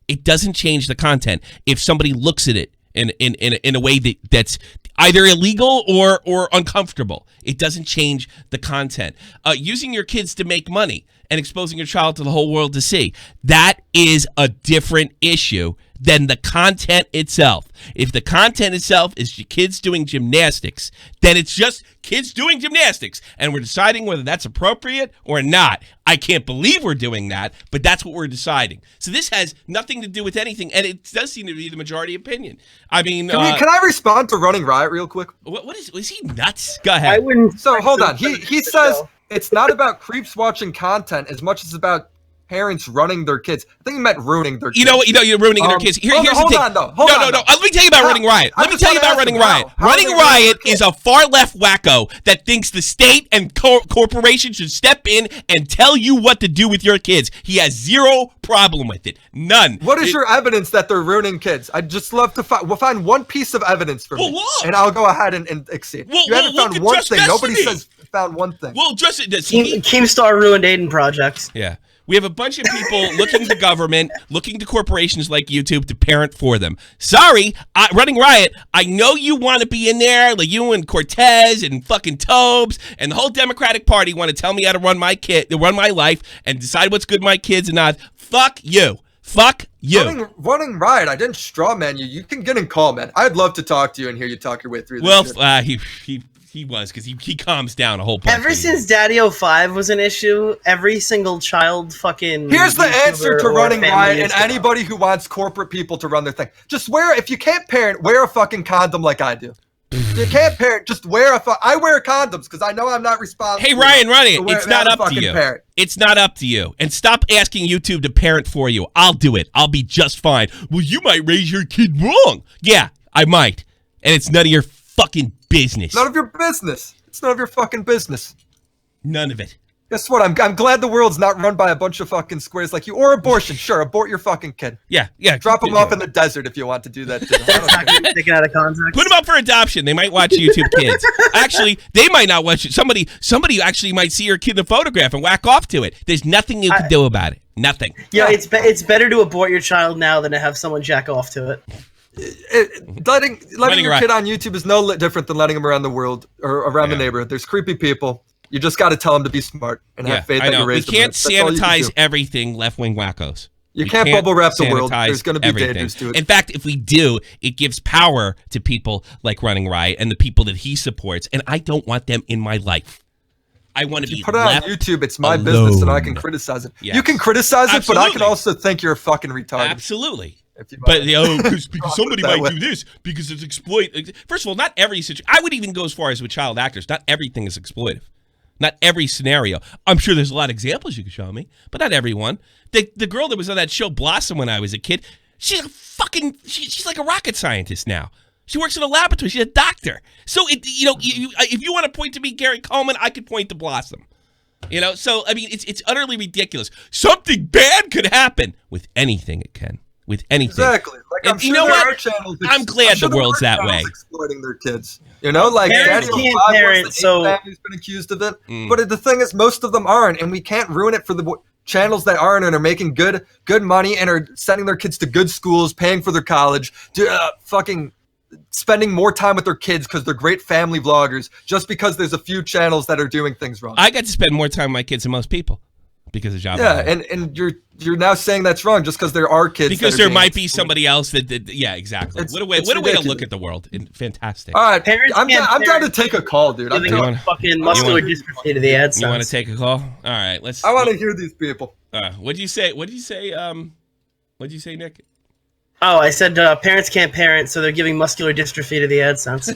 It doesn't change the content if somebody looks at it in a way that's either illegal or uncomfortable. It doesn't change the content. Using your kids to make money and exposing your child to the whole world to see, that is a different issue than the content itself. If the content itself is kids doing gymnastics, then it's just kids doing gymnastics, and we're deciding whether that's appropriate or not. I can't believe we're doing that, but that's what we're deciding. So this has nothing to do with anything, and it does seem to be the majority opinion. I mean, can I respond to Running Riot real quick? What is he nuts? Go ahead. So hold on. He says it's not about creeps watching content as much as about parents running their kids. I think he meant ruining their kids. You're ruining their kids. Here's the thing. No. Let me tell you about Running Riot. Running Riot is a far left wacko that thinks the state and corporations should step in and tell you what to do with your kids. He has zero problem with it. None. What is your evidence that they're ruining kids? I'd just love to find one piece of evidence for me, and I'll go ahead and exceed. You haven't found one thing. Nobody says found one thing. Well, just Keemstar ruined Aiden projects. Yeah. We have a bunch of people looking to government, looking to corporations like YouTube to parent for them. Sorry, Running Riot, I know you want to be in there, like you and Cortez and fucking Tobes and the whole Democratic Party want to tell me how to run my life and decide what's good for my kids and not. Fuck you. Fuck you. Running Riot, I didn't straw man you. You can get in call, man. I'd love to talk to you and hear you talk your way through this. Well, he was, because he calms down a whole bunch. Ever since DaddyO5 was an issue, every single child fucking... Here's the answer to Running Riot and anybody who wants corporate people to run their thing. Just if you can't parent, wear a fucking condom like I do. You can't parent, just wear I wear condoms because I know I'm not responsible. Hey, Ryan, it's not up to you. Parent. It's not up to you. And stop asking YouTube to parent for you. I'll do it. I'll be just fine. Well, you might raise your kid wrong. Yeah, I might. And it's none of your fucking business. None of your business. It's none of your fucking business. None of it. Guess what? I'm glad the world's not run by a bunch of fucking squares like you. Or abortion. Sure, abort your fucking kid. Yeah. Drop them off in the desert if you want to do that too. Taken out of context. Put them up for adoption. They might watch YouTube Kids. Actually, they might not watch it. Somebody actually might see your kid in a photograph and whack off to it. There's nothing you can do about it. Nothing. Yeah, it's better to abort your child now than to have someone jack off to it. Letting your kid on YouTube is no different than letting him around the world or around the neighborhood. There's creepy people. You just got to tell them to be smart and have faith that you raise them. You can't sanitize everything, left-wing wackos. You can't bubble wrap the world. There's going to be dangers to it. In fact, if we do, it gives power to people like Running Riot and the people that he supports, and I don't want them in my life. I want to be put it on YouTube. It's my business, and I can criticize it. Yes. You can criticize it, but I can also think you're a fucking retard. Absolutely. But because somebody might do this because it's exploit. First of all, not every situation. I would even go as far as with child actors. Not everything is exploitive. Not every scenario. I'm sure there's a lot of examples you could show me, but not everyone. The girl that was on that show Blossom when I was a kid, she's a fucking. She's like a rocket scientist now. She works in a laboratory. She's a doctor. So if you want to point to me, Gary Coleman, I could point to Blossom. So I mean, it's utterly ridiculous. Something bad could happen with anything. It can. With anything. Exactly. Like, and you know what? I'm glad the world's that way. Exploiting their kids. Like parents can't parent, so family's been accused of it. But the thing is, most of them aren't, and we can't ruin it for the channels that aren't and are making good money and are sending their kids to good schools, paying for their college, fucking spending more time with their kids because they're great family vloggers. Just because there's a few channels that are doing things wrong. I got to spend more time with my kids than most people because of job. Yeah, and you're now saying that's wrong just because there are kids. Because there might be somebody else that yeah, exactly. What a way to look at the world. Fantastic. All right, I'm down to take a call, dude. I'm giving fucking muscular dystrophy to the AdSense. You want to take a call? All right, let's. I want to hear these people. What'd you say? What'd you say, Nick? Oh, I said parents can't parent, so they're giving muscular dystrophy to the AdSense.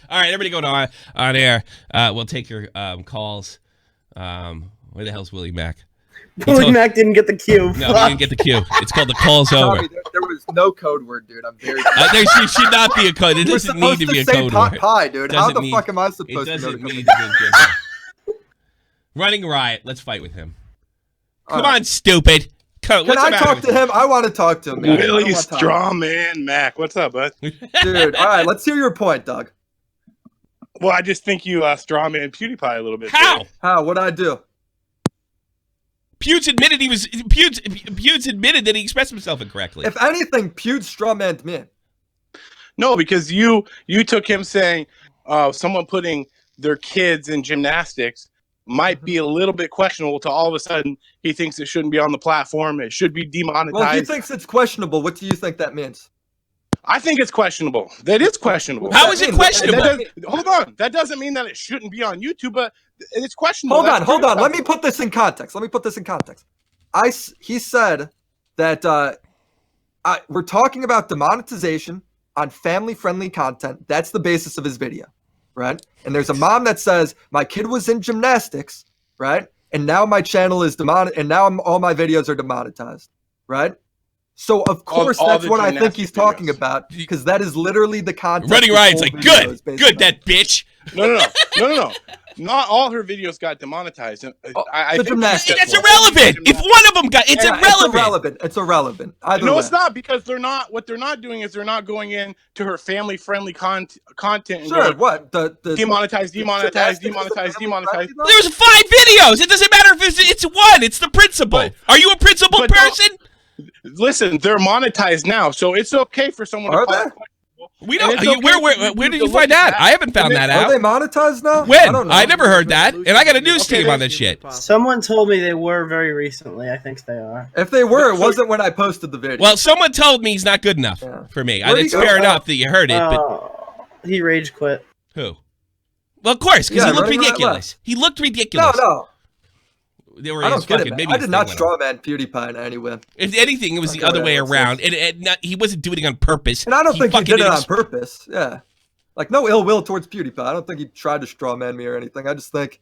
All right, everybody going on air. We'll take your calls. Where the hell's Willie Mac? Willie Mac didn't get the cue. No, he didn't get the cue. It's called the call's over. There was no code word, dude. I'm very. There should not be a code. It doesn't need to be a code word. Pie, dude. How the fuck am I supposed to know? It doesn't need to be. Running Riot. Let's fight with him. Come on, stupid. Can I talk to him? I want to talk to him. Man. Willie Strawman Mac. What's up, bud? Dude, all right. Let's hear your point, Doug. Well, I just think you strawman PewDiePie a little bit. How? There. How? What'd I do? Pewds admitted Pewds admitted that he expressed himself incorrectly. If anything, Pewds strawmanned me. No, because you took him saying someone putting their kids in gymnastics might be a little bit questionable to all of a sudden he thinks it shouldn't be on the platform. It should be demonetized. Well, he thinks it's questionable. What do you think that means? I think it's questionable. That is questionable. How is it questionable? Hold on. That doesn't mean that it shouldn't be on YouTube, but it's questionable. Hold on. Let me put this in context. He said that we're talking about demonetization on family-friendly content. That's the basis of his video, right? And there's a mom that says, my kid was in gymnastics, right? And now my channel is and now all my videos are demonetized, right? So, of course, that's what I think he's talking about, because that is literally the content. Running Riot's like, good, that bitch. No. Not all her videos got demonetized. I think that's irrelevant. If one of them got, it's irrelevant. It's irrelevant. No, it's not, because what they're not doing is they're not going in to her family-friendly content. And sure, going, what? Demonetize. There was 5 videos. It doesn't matter if it's one. It's the principle. Are you a principled person? Listen, they're monetized now, so it's okay for someone to call it questionable. We don't. Where did you find that? I haven't found that out. Are they monetized now? When? I never heard that, and I got a news team on that shit. Someone told me they were very recently. I think they are. If they were, it wasn't when I posted the video. Well, someone told me he's not good enough for me. It's fair enough that you heard it, but he rage quit. Who? Well, of course, because he looked ridiculous. He looked ridiculous. No. They were I don't get it, maybe I did not strawman PewDiePie in any way. If anything, it was the other way around. He wasn't doing it on purpose. And I don't think he did it on purpose. Yeah. Like, no ill will towards PewDiePie. I don't think he tried to strawman me or anything. I just think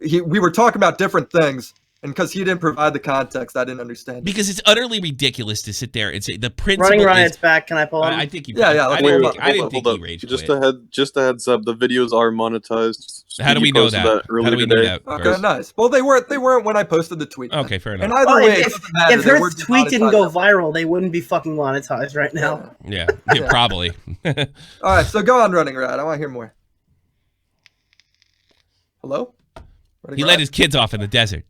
we were talking about different things. And because he didn't provide the context, I didn't understand. Because it's utterly ridiculous to sit there and say the principle. Running Riot's back. Can I pull him? I think he. Yeah. I didn't think he rage quit. Just a heads up. The videos are monetized. How do we know that? How do we know that? Okay, nice. Well, they weren't when I I the tweet. Okay, fair enough. And either way, if her tweet didn't go viral, they wouldn't be fucking monetized right now. Yeah, probably. All right, so go on, Running Riot. I want to hear more. Hello? He let his kids off in the desert.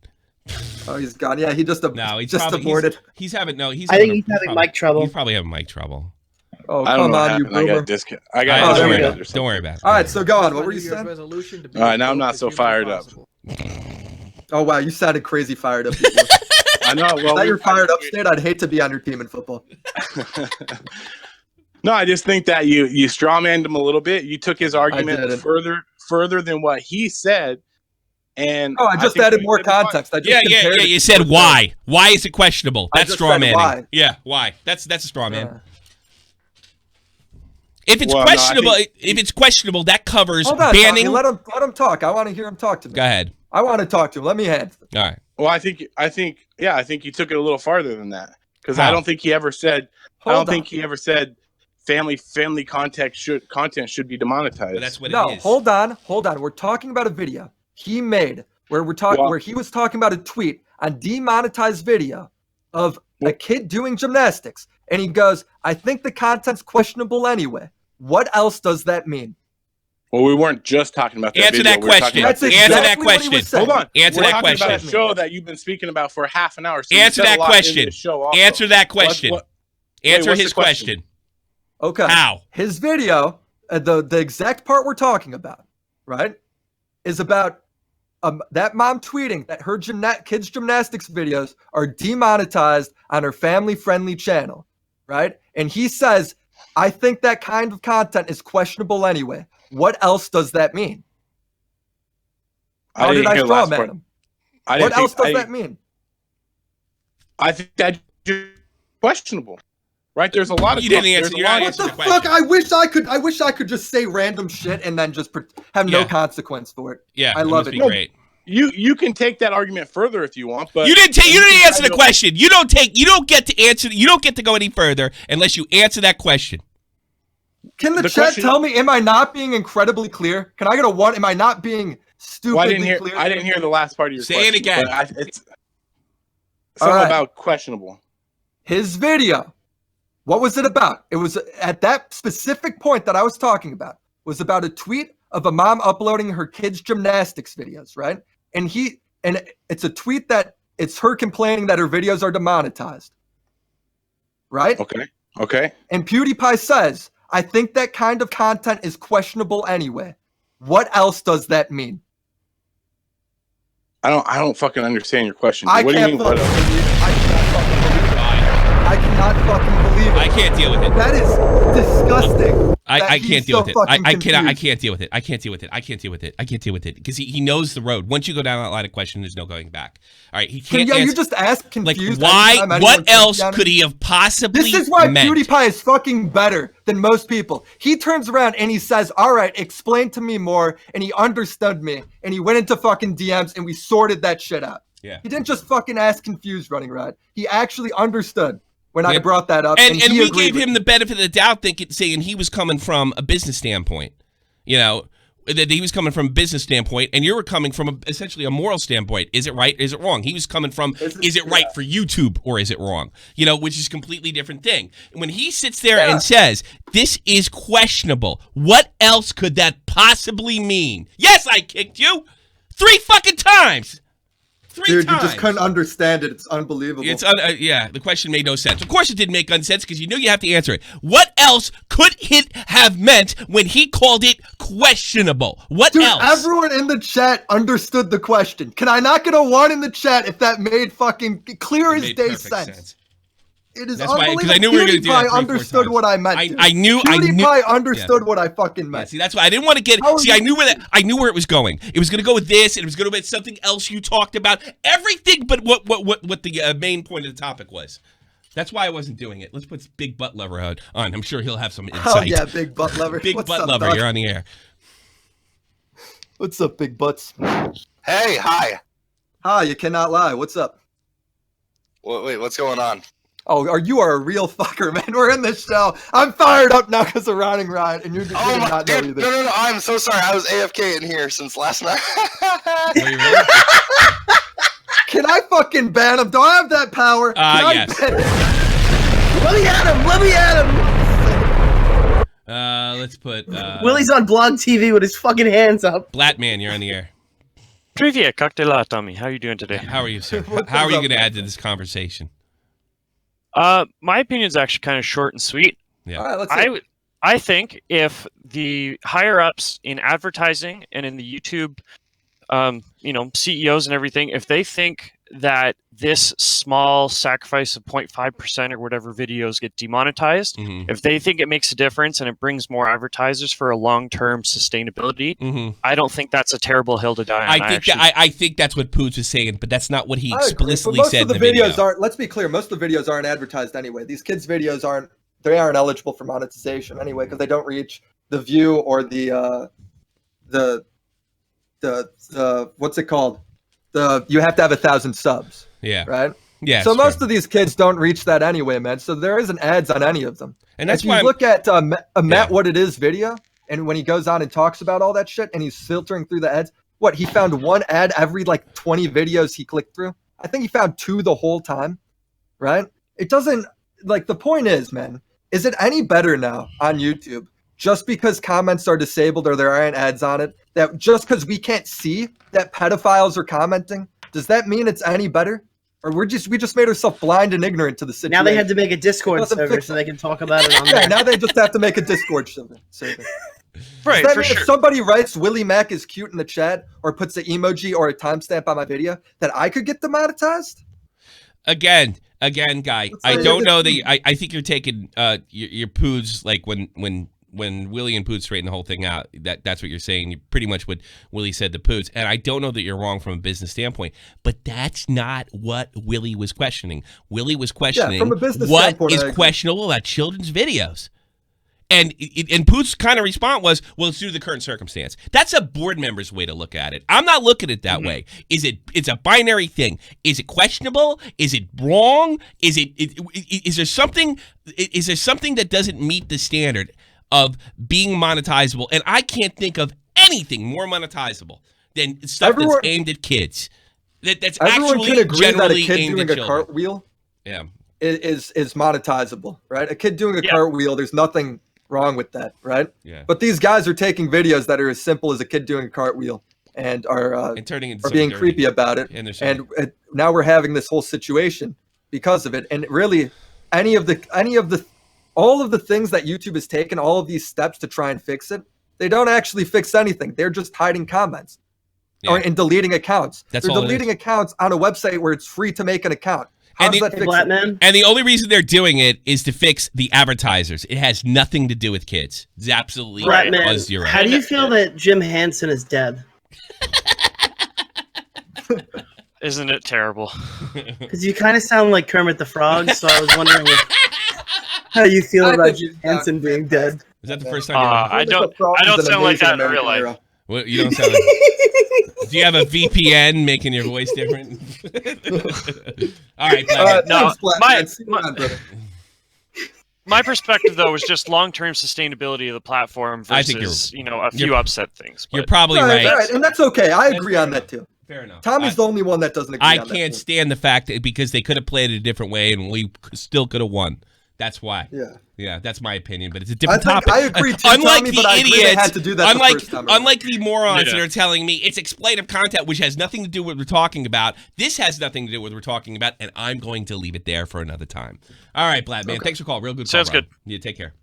Oh, he's gone. Yeah, he just aborted. He's having I think he's having mic trouble. He's probably having mic trouble. Oh, come on, you boomer. Don't worry about it. All right, so go on. What were you saying? All right, now I'm not so fired up. Oh, wow, you sounded crazy fired up before. I know. Well, now you're fired up, State. I'd hate to be on your team in football. No, I just think that you strawmanned him a little bit. You took his argument further than what he said. And I just think added you more did fine. context. I just Yeah. compared it You to said what why. Why is it questionable? I That's just straw said manning. why. Yeah, why? That's a straw man. Yeah. If it's Well, no, I questionable, think- if it's questionable, that covers Hold on, banning. Tommy, let him talk. I want to hear him talk to me. Go ahead. I want to talk to him. Let me handle it. All right. Well, I think you took it a little farther than that, because How? I don't think he ever said. Hold I don't on. think he ever said family content should be demonetized. But that's what No, it is. hold on. We're talking about a video he made where where he was talking about a tweet on demonetized video of a kid doing gymnastics, and he goes, "I think the content's questionable anyway." What else does that mean? Well, we weren't just talking about that. Answer video. that We were talking question. about That's the Answer show. that exactly what he question. was saying. Hold on. Answer We're that talking question. about a show that you've been speaking about for half an hour. So you Answer said a that lot in question. this show also. Answer that question. Answer what's his the question? question. Okay. How? His video, the exact part we're talking about, right, is about that mom tweeting that her kids' gymnastics videos are demonetized on her family-friendly channel, right? And he says, "I think that kind of content is questionable anyway." What else does that mean? How did I straw man him? What else does that mean? I think that's questionable. Right? There's a lot of You didn't there's answer. a You're lot not of- answering the Fuck! question. I wish I could just say random shit and then just have no Yeah. consequence for it. Yeah, I love must it. be great. You can take that argument further if you want, but You didn't answer the question. question. You don't get to answer. You don't get to go any further unless you answer that question. Can the The chat question- tell me? Am I not being incredibly clear? Can I get a 1? Am I not being stupidly Well, clear? I didn't hear the last part of your Say question. it again. But it's All something right. about questionable. His video. What was it about? It was at that specific point that I was talking about. Was about a tweet of a mom uploading her kids' gymnastics videos, right? And it's a tweet that it's her complaining that her videos are demonetized, right? Okay. And PewDiePie says, "I think that kind of content is questionable anyway." What else does that mean? I don't fucking understand your question. I What do you can't mean? What fucking else? believe it. I cannot fucking believe it. I can't deal with it. That is disgusting. I He's can't deal so with it. fucking I confused. can't deal with it. I can't deal with it. I can't deal with it. I can't deal with it because he knows the road. Once you go down that line of question, there's no going back. All right, he can't. Yeah, you answer, just ask like confused. why? anytime anyone What thinks else down could it. he have possibly? This is why meant? PewDiePie is fucking better than most people. He turns around and he says, "All right, explain to me more," and he understood me, and he went into fucking DMs and we sorted that shit out. Yeah. He didn't just fucking ask confused running around. He actually understood when I Yeah. brought that up, And he we agreed gave with him me. the benefit of the doubt, saying he was coming from a business standpoint. You know, that he was coming from a business standpoint, and you were coming from essentially a moral standpoint. Is it right? Is it wrong? He was coming from, is it right for YouTube or is it wrong? You know, which is a completely different thing. When he sits there and says, "This is questionable," what else could that possibly mean? Yes, I kicked you 3 fucking times. 3 Dude, times. you just couldn't understand it. It's unbelievable. Yeah, the question made no sense. Of course it didn't make sense because you knew you have to answer it. What else could it have meant when he called it questionable? What Dude, else? everyone in the chat understood the question. Can I not get a 1 in the chat if that made fucking clear as made day perfect sense? It is That's why- 'cause unbelievable. I knew we were gonna do that 3 or 4 understood times. what I meant. I knew. PewDiePie understood what I fucking Yeah, meant. see, that's why I didn't want to get. How are See, you- I knew where it was going. It was going to go with this, and it was going to be something else you talked about. Everything, but what the main point of the topic was. That's why I wasn't doing it. Let's put Big Butt Lover on. I'm sure he'll have some insight. Oh yeah, Big Butt Lover. Big What's Butt up, Lover, dog? you're on the air. What's up, Big Butts? Hey, hi. Hi, you cannot lie. What's up? Wait, what's going on? Oh, you are a real fucker, man. We're in this show. I'm fired up now because of Riding Ride, and you're just Oh my not know dude, either. no, I'm so sorry. I was AFK in here since last night. Can I fucking ban him? Do I have that power? Can I Yes. ban him? Let me at him! Let me at him! Let's put Willie's on Blog TV with his fucking hands up. Blatman, you're on the air. Trivia cocktail, Tommy. How are you doing today? How are you, sir? What How are is you up, going to man? add to this conversation? My opinion is actually kind of short and sweet. Yeah. All right, let's see. I think if the higher ups in advertising and in the YouTube, CEOs and everything, if they think that this small sacrifice of 0.5% or whatever videos get demonetized, if they think it makes a difference and it brings more advertisers for a long-term sustainability, I don't think that's a terrible hill to die on. I think that's what Poods was saying, but that's not what he explicitly most said of the in the videos video. aren't. Let's be clear. Most of the videos aren't advertised anyway. These kids' videos aren't eligible for monetization anyway because they don't reach the view or the what's it called? You have to have 1,000 subs. Yeah. Right. Yeah. So most of these kids don't reach that anyway, man. So there isn't ads on any of them. And that's if why you look at Matt What It Is video, and when he goes on and talks about all that shit, and he's filtering through the ads, he found one ad every like 20 videos he clicked through. I think he found 2 the whole time. Right. It doesn't the point is, man, is it any better now on YouTube just because comments are disabled or there aren't ads on it? That just because we can't see that pedophiles are commenting, does that mean it's any better? Or we just made ourselves blind and ignorant to the situation. Now they had to make a Discord server so they can talk about it on there. Yeah, now they just have to make a Discord server. Right, Does that for mean sure. if somebody writes Willie Mac is cute in the chat or puts an emoji or a timestamp on my video, that I could get demonetized? Again, guy, I don't know that. I think you're taking your Poods like when Willie and Poods straighten the whole thing out. That's what you're saying. You pretty much what Willie said to Poods, and I don't know that you're wrong from a business standpoint, but that's not what Willie was questioning. Willie was questioning from a business what standpoint, is questionable about children's videos. And Poots' kind of response was, well, it's due to the current circumstance. That's a board member's way to look at it. I'm not looking at it that way. It's a binary thing. Is it questionable? Is it wrong? Is there something that doesn't meet the standard of being monetizable? And I can't think of anything more monetizable than stuff that's aimed at kids. That's everyone actually can agree generally that a kid aimed doing at a children. cartwheel Yeah. is monetizable, right? A kid doing a cartwheel, there's nothing wrong with that, right? Yeah. But these guys are taking videos that are as simple as a kid doing a cartwhall and are turning it are being dirty. creepy about it. And Now we're having this whole situation because of it. And really, all of the things that YouTube has taken, all of these steps to try and fix it, they don't actually fix anything. They're just hiding comments and deleting accounts. They're deleting accounts on a website where it's free to make an account. And the only reason they're doing it is to fix the advertisers. It has nothing to do with kids. It's absolutely zero. How do you feel that Jim Hansen is dead? Isn't it terrible? Because you kind of sound like Kermit the Frog, so I was wondering how you feel about Jim Hansen being dead. Is that the first time? I don't sound like that in real life. Well, you don't sound like. Do you have a VPN making your voice different? All right. No, my perspective though was just long-term sustainability of the platform versus a few upset things. You're probably right. And that's okay. I agree on that too. Fair enough. Tommy's the only one that doesn't agree. I on that can't too. stand the fact that because they could have played it a different way and we still could have won. That's why. Yeah, that's my opinion, but it's a different topic. I agree too, unlike Tommy, the but I agree they idiots, had to do that the first time around. unlike the morons that are telling me it's explainative content, which has nothing to do with what we're talking about. This has nothing to do with what we're talking about, and I'm going to leave it there for another time. All right, Blad man, thanks for calling. Real good. Sounds call, good. Yeah, take care.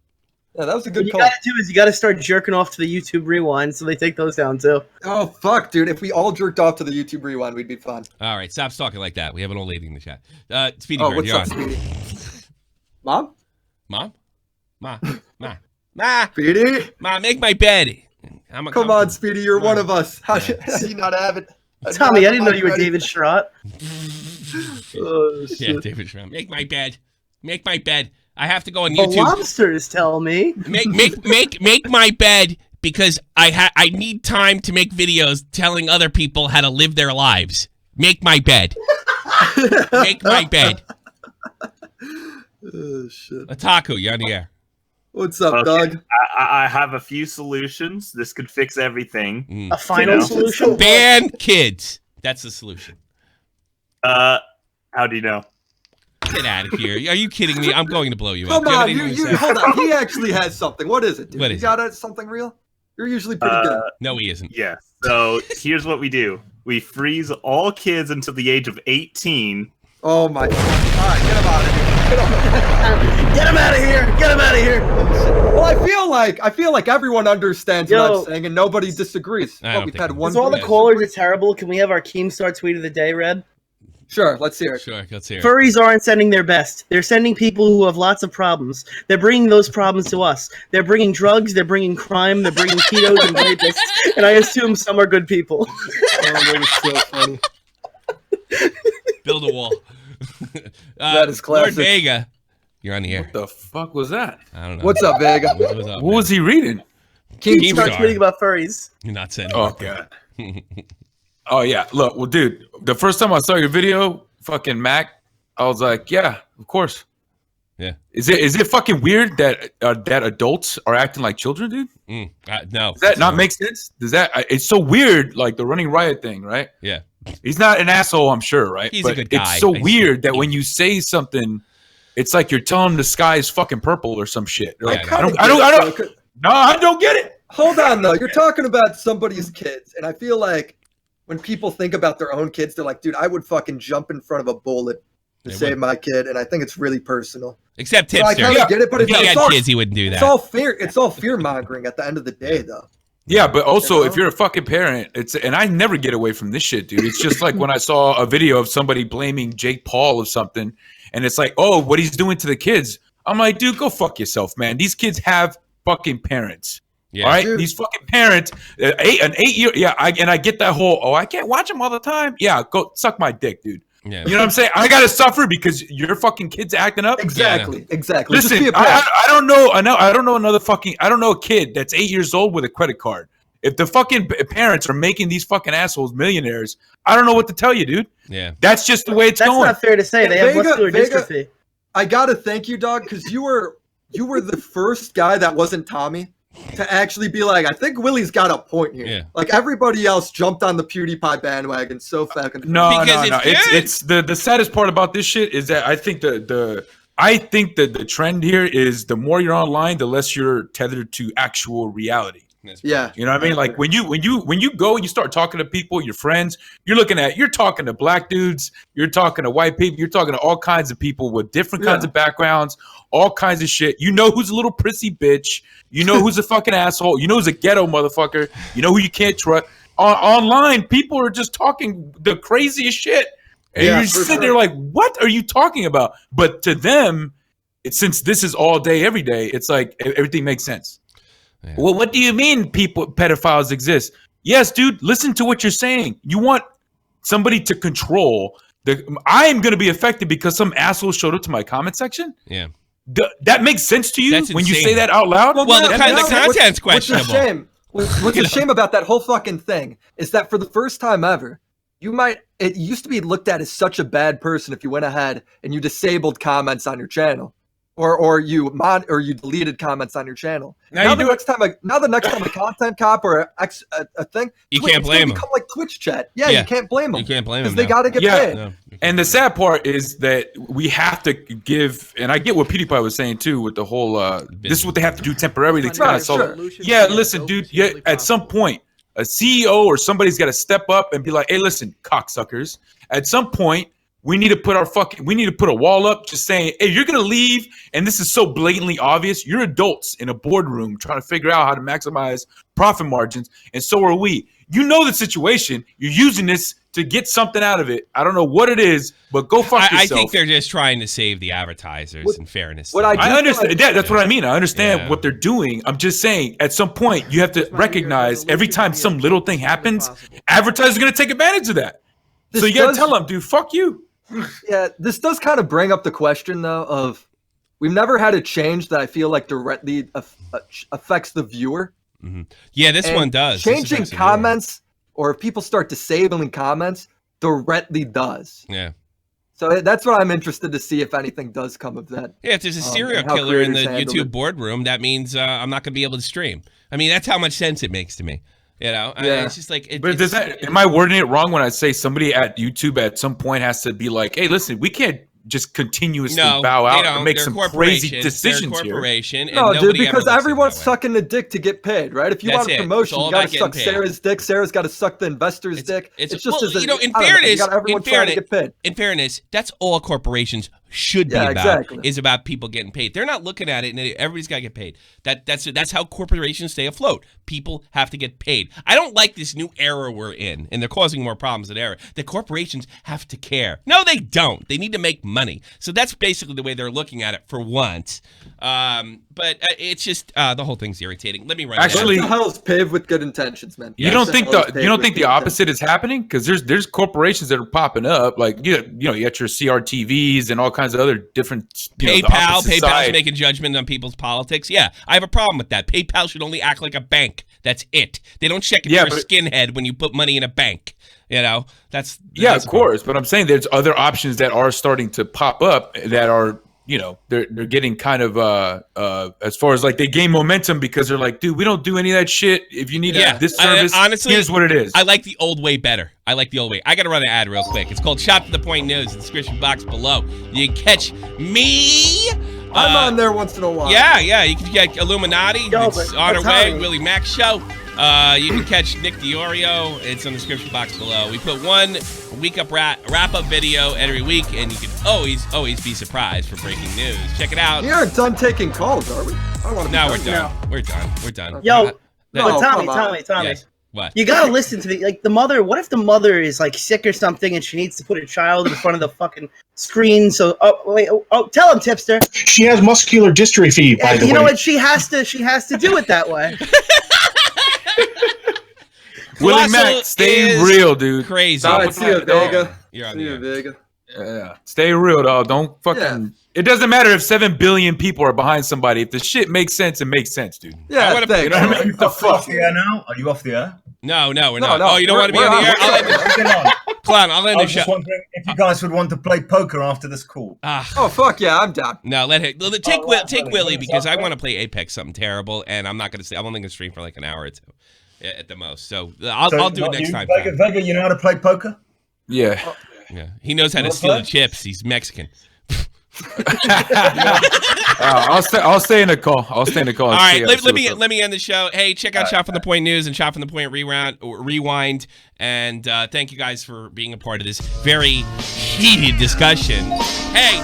Yeah, that was a good call. What you gotta do is you gotta start jerking off to the YouTube Rewind, so they take those down too. Oh fuck, dude! If we all jerked off to the YouTube Rewind, we'd be fine. All right, stop talking like that. We have an old lady in the chat. Speedy Oh, Bird, what's you're up, on. Speedy? Mom? Ma, Speedy? Ma, make my bed. Come on, Speedy, you're one of us. How do you not have it? Tommy, I didn't know you were David Schrott. Oh, shit. Yeah, David Schrott. Make my bed. Make my bed. I have to go on The YouTube. lobsters tell me. Make my bed because I need time to make videos telling other people how to live their lives. Make my bed. Make my bed. Oh, shit. Otaku, you're on the air. What's up, Doug? I have a few solutions. This could fix everything. A final solution? Ban kids. That's the solution. How do you know? Get out of here. Are you kidding me? I'm going to blow you Come up. on, hold on. He actually has something. What is it, dude? What You is got something real? You're usually pretty good. No, he isn't. Yeah. So here's what we do. We freeze all kids until the age of 18. Oh my God. All right, get him out of here. Get him out of here! Get him out of here! Well, I feel like everyone understands what I'm saying and nobody disagrees. We've had one. So all the callers are terrible. Can we have our Keemstar tweet of the day read? Sure, let's hear it. Sure, let's hear it. Furries aren't sending their best. They're sending people who have lots of problems. They're bringing those problems to us. They're bringing drugs, they're bringing crime, they're bringing pedos and rapists, and I assume some are good people. Oh, that is so funny. Build a wall. That is classic. Lord Vega, you're on the air. What the fuck was that? I don't know. What's up, Vega? What's up, What was he reading? He starts tweeting about furries. You're not saying. Oh god. Oh yeah. Look, well, dude, the first time I saw your video, fucking Mac, I was like, yeah, of course. Yeah. Is it fucking weird that that adults are acting like children, dude? No. Does that not make sense? Does that? It's so weird, like the running riot thing, right? Yeah. He's not an asshole, I'm sure, right? He's but a good guy. It's so weird that when you say something, it's like you're telling the sky is fucking purple or some shit. Like, I don't get it. Hold on, though. You're talking about somebody's kids, and I feel like when people think about their own kids, they're like, dude, I would fucking jump in front of a bullet to save my kid, and I think it's really personal. Except Tipster. So I kind of get it, but if he had kids, he wouldn't do that. It's all fear. It's all fear mongering at the end of the day, though. Yeah, but also if you're a fucking parent, and I never get away from this shit, dude. It's just like when I saw a video of somebody blaming Jake Paul of something, and it's like, oh, what he's doing to the kids. I'm like, dude, go fuck yourself, man. These kids have fucking parents. Yeah. All right, Dude. these fucking parents, an 8-year, yeah, and I get that whole, I can't watch them all the time. Yeah, go suck my dick, dude. Yeah. You know what I'm saying? I gotta suffer because your fucking kid's acting up. Exactly. Exactly. Just Listen, be a parent. I don't know. I don't know another fucking. I don't know a kid that's 8 years old with a credit card. If the fucking parents are making these fucking assholes millionaires, I don't know what to tell you, dude. Yeah, that's just the way it's going. That's not fair to say. They have muscular dystrophy. I gotta thank you, dog, because you were the first guy that wasn't Tommy to actually be like, I think Willie's got a point here. Yeah. Like everybody else jumped on the PewDiePie bandwagon so fucking No. It's the saddest part about this shit is that I think the trend here is the more you're online, the less you're tethered to actual reality. Yeah. You know what I mean? Like when you go and you start talking to people, your friends, you're talking to black dudes, you're talking to white people, you're talking to all kinds of people with different kinds of backgrounds, all kinds of shit. You know who's a little prissy bitch. You know who's a fucking asshole. You know who's a ghetto motherfucker. You know who you can't trust. Online, people are just talking the craziest shit. And you're just sitting there like, what are you talking about? But to them, since this is all day, every day, it's like everything makes sense. Yeah. Well, what do you mean pedophiles exist? Yes, dude, listen to what you're saying. You want somebody to control I am going to be affected because some asshole showed up to my comment section? Yeah. That makes sense to you That's when you insane. say that out loud? Well, the content's questionable. What's a shame about that whole fucking thing is that for the first time ever, it used to be looked at as such a bad person if you went ahead and you disabled comments on your channel. Or you deleted comments on your channel. Now the next time a content cop or a thing, you can't blame them. Become like Twitch chat. Yeah, you can't blame them. You can't blame them because they got to get paid. No, and the sad part is that we have to give, and I get what PewDiePie was saying too with the whole. This is what they have to do temporarily to kind of solve it. Yeah, listen, dude. Yeah, at some point, a CEO or somebody's got to step up and be like, "Hey, listen, cocksuckers." At some point, we need to put a wall up just saying, hey, you're going to leave. And this is so blatantly obvious. You're adults in a boardroom trying to figure out how to maximize profit margins. And so are we. You know the situation. You're using this to get something out of it. I don't know what it is, but go fuck yourself. I think they're just trying to save the advertisers in fairness. I understand. That's what I mean. I understand what they're doing. I'm just saying at some point you have to recognize every time some little thing happens, advertisers are going to take advantage of that. So you got to tell them, dude, fuck you. Yeah, this does kind of bring up the question, though, of we've never had a change that I feel like directly affects the viewer. Mm-hmm. Yeah, this one does. Changing comments, or if people start disabling comments, directly does. Yeah. So that's what I'm interested to see if anything does come of that. Yeah, if there's a serial killer in the YouTube boardroom, that means I'm not going to be able to stream. I mean, that's how much sense it makes to me. You know, it's just like. Am I wording it wrong when I say somebody at YouTube at some point has to be like, "Hey, listen, we can't just continuously bow out and make some crazy decisions here." No, dude, because everyone's sucking the dick to get paid, right? If you want a promotion, you got to suck Sarah's dick. Sarah's got to suck the investor's dick. It's just in fairness, that's all corporations should be about is about people getting paid. They're not looking at it and everybody's got to get paid. That's how corporations stay afloat. People have to get paid. I don't like this new era we're in, and they're causing more problems than ever. The corporations have to care. No, they don't. They need to make money. So that's basically the way they're looking at it for once. But it's just the whole thing's irritating. Let me run. Actually, what the hell's Piv with good intentions, man? You don't think the opposite is happening? Because there's corporations that are popping up, like you got your CRTVs and all kinds of other different PayPal's making judgment on people's politics. Yeah, I have a problem with that. PayPal should only act like a bank. That's it. They don't check if you're a skinhead when you put money in a bank. You know, that's of course. But I'm saying there's other options that are starting to pop up that are, they're getting kind of as far as like they gain momentum because they're like, dude, we don't do any of that shit. If you need this service, honestly, here's what it is. I like the old way better. I like the old way. I got to run an ad real quick. It's called Shop to the Point News. In the description box below. You can catch me. I'm on there once in a while. Yeah. You can get Illuminati. It's on our way. WillyMacshow. You can catch Nick DeOrio. It's in the description box below. We put one week up wrap-up video every week, and you can always be surprised for breaking news. Check it out. We aren't done taking calls, are we? No, we're done. We're done. We're done. Yo, Tommy. Yes. What? You gotta listen to the mother. What if the mother is like sick or something, and she needs to put a child in front of the fucking screen? So, tell him, tipster. She has muscular dystrophy. By the way, you know what? She has to do it that way. Willie Mac, stay real, dude. Crazy. See you, Vega. You're on the Vega. Yeah, stay real, dog. Don't fucking. Yeah. It doesn't matter if 7 billion people are behind somebody. If the shit makes sense, it makes sense, dude. Yeah, you know what I mean? The fuck? Off the air now? Are you off the air? No, we're not. Oh, you don't want to be on the air? Clown, I'll end the show. I was just wondering if you guys would want to play poker after this call. Oh, fuck yeah, I'm down. No, take Willie because I want to play Apex something terrible, and I'm not going to stay. I'm only going to stream for like an hour or two at the most. So I'll do it next time. Vega, you know how to play poker? Yeah. Yeah. He knows how to steal the chips. He's Mexican. I'll stay in the call. All right, let me end the show. Hey, check out Shop from the Point News and Shop from the Point Rewind. And thank you guys for being a part of this very heated discussion. Hey,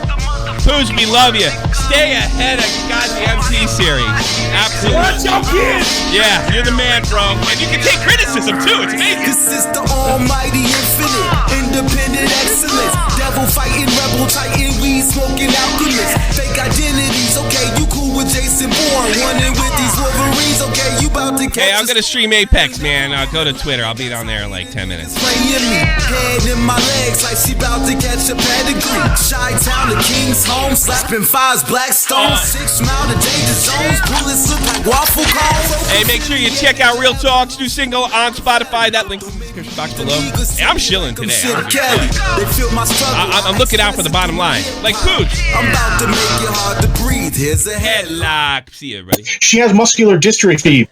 Poos, we love you. Stay ahead of goddamn C-Series. Absolutely. Watch out, kids. Yeah, you're the man, bro. And you can take criticism too. It's amazing. This is the almighty infinite, independent excellence. Devil fighting, rebel titan, weed smoking alchemist. Fake identities, okay, you cool with Jason Bourne. Running with these Wolverines, okay, you about to catch. Hey, I'm gonna stream Apex, man. Go to Twitter. I'll be down there in like 10 minutes. Playing me, head in my legs like she about to catch a pedigree. Chi-town, the King's home, slapping fives, black stones, 6 mile to danger zones, bullets look like waffle cones. Hey, make sure you check out Real Talk's new single on Spotify. That link in the description box below. Hey, I'm chilling today. I'm looking out for the bottom line. Like Pooch. I'm about to make it hard to breathe. Here's a headlock. See you, everybody. She has muscular dystrophy.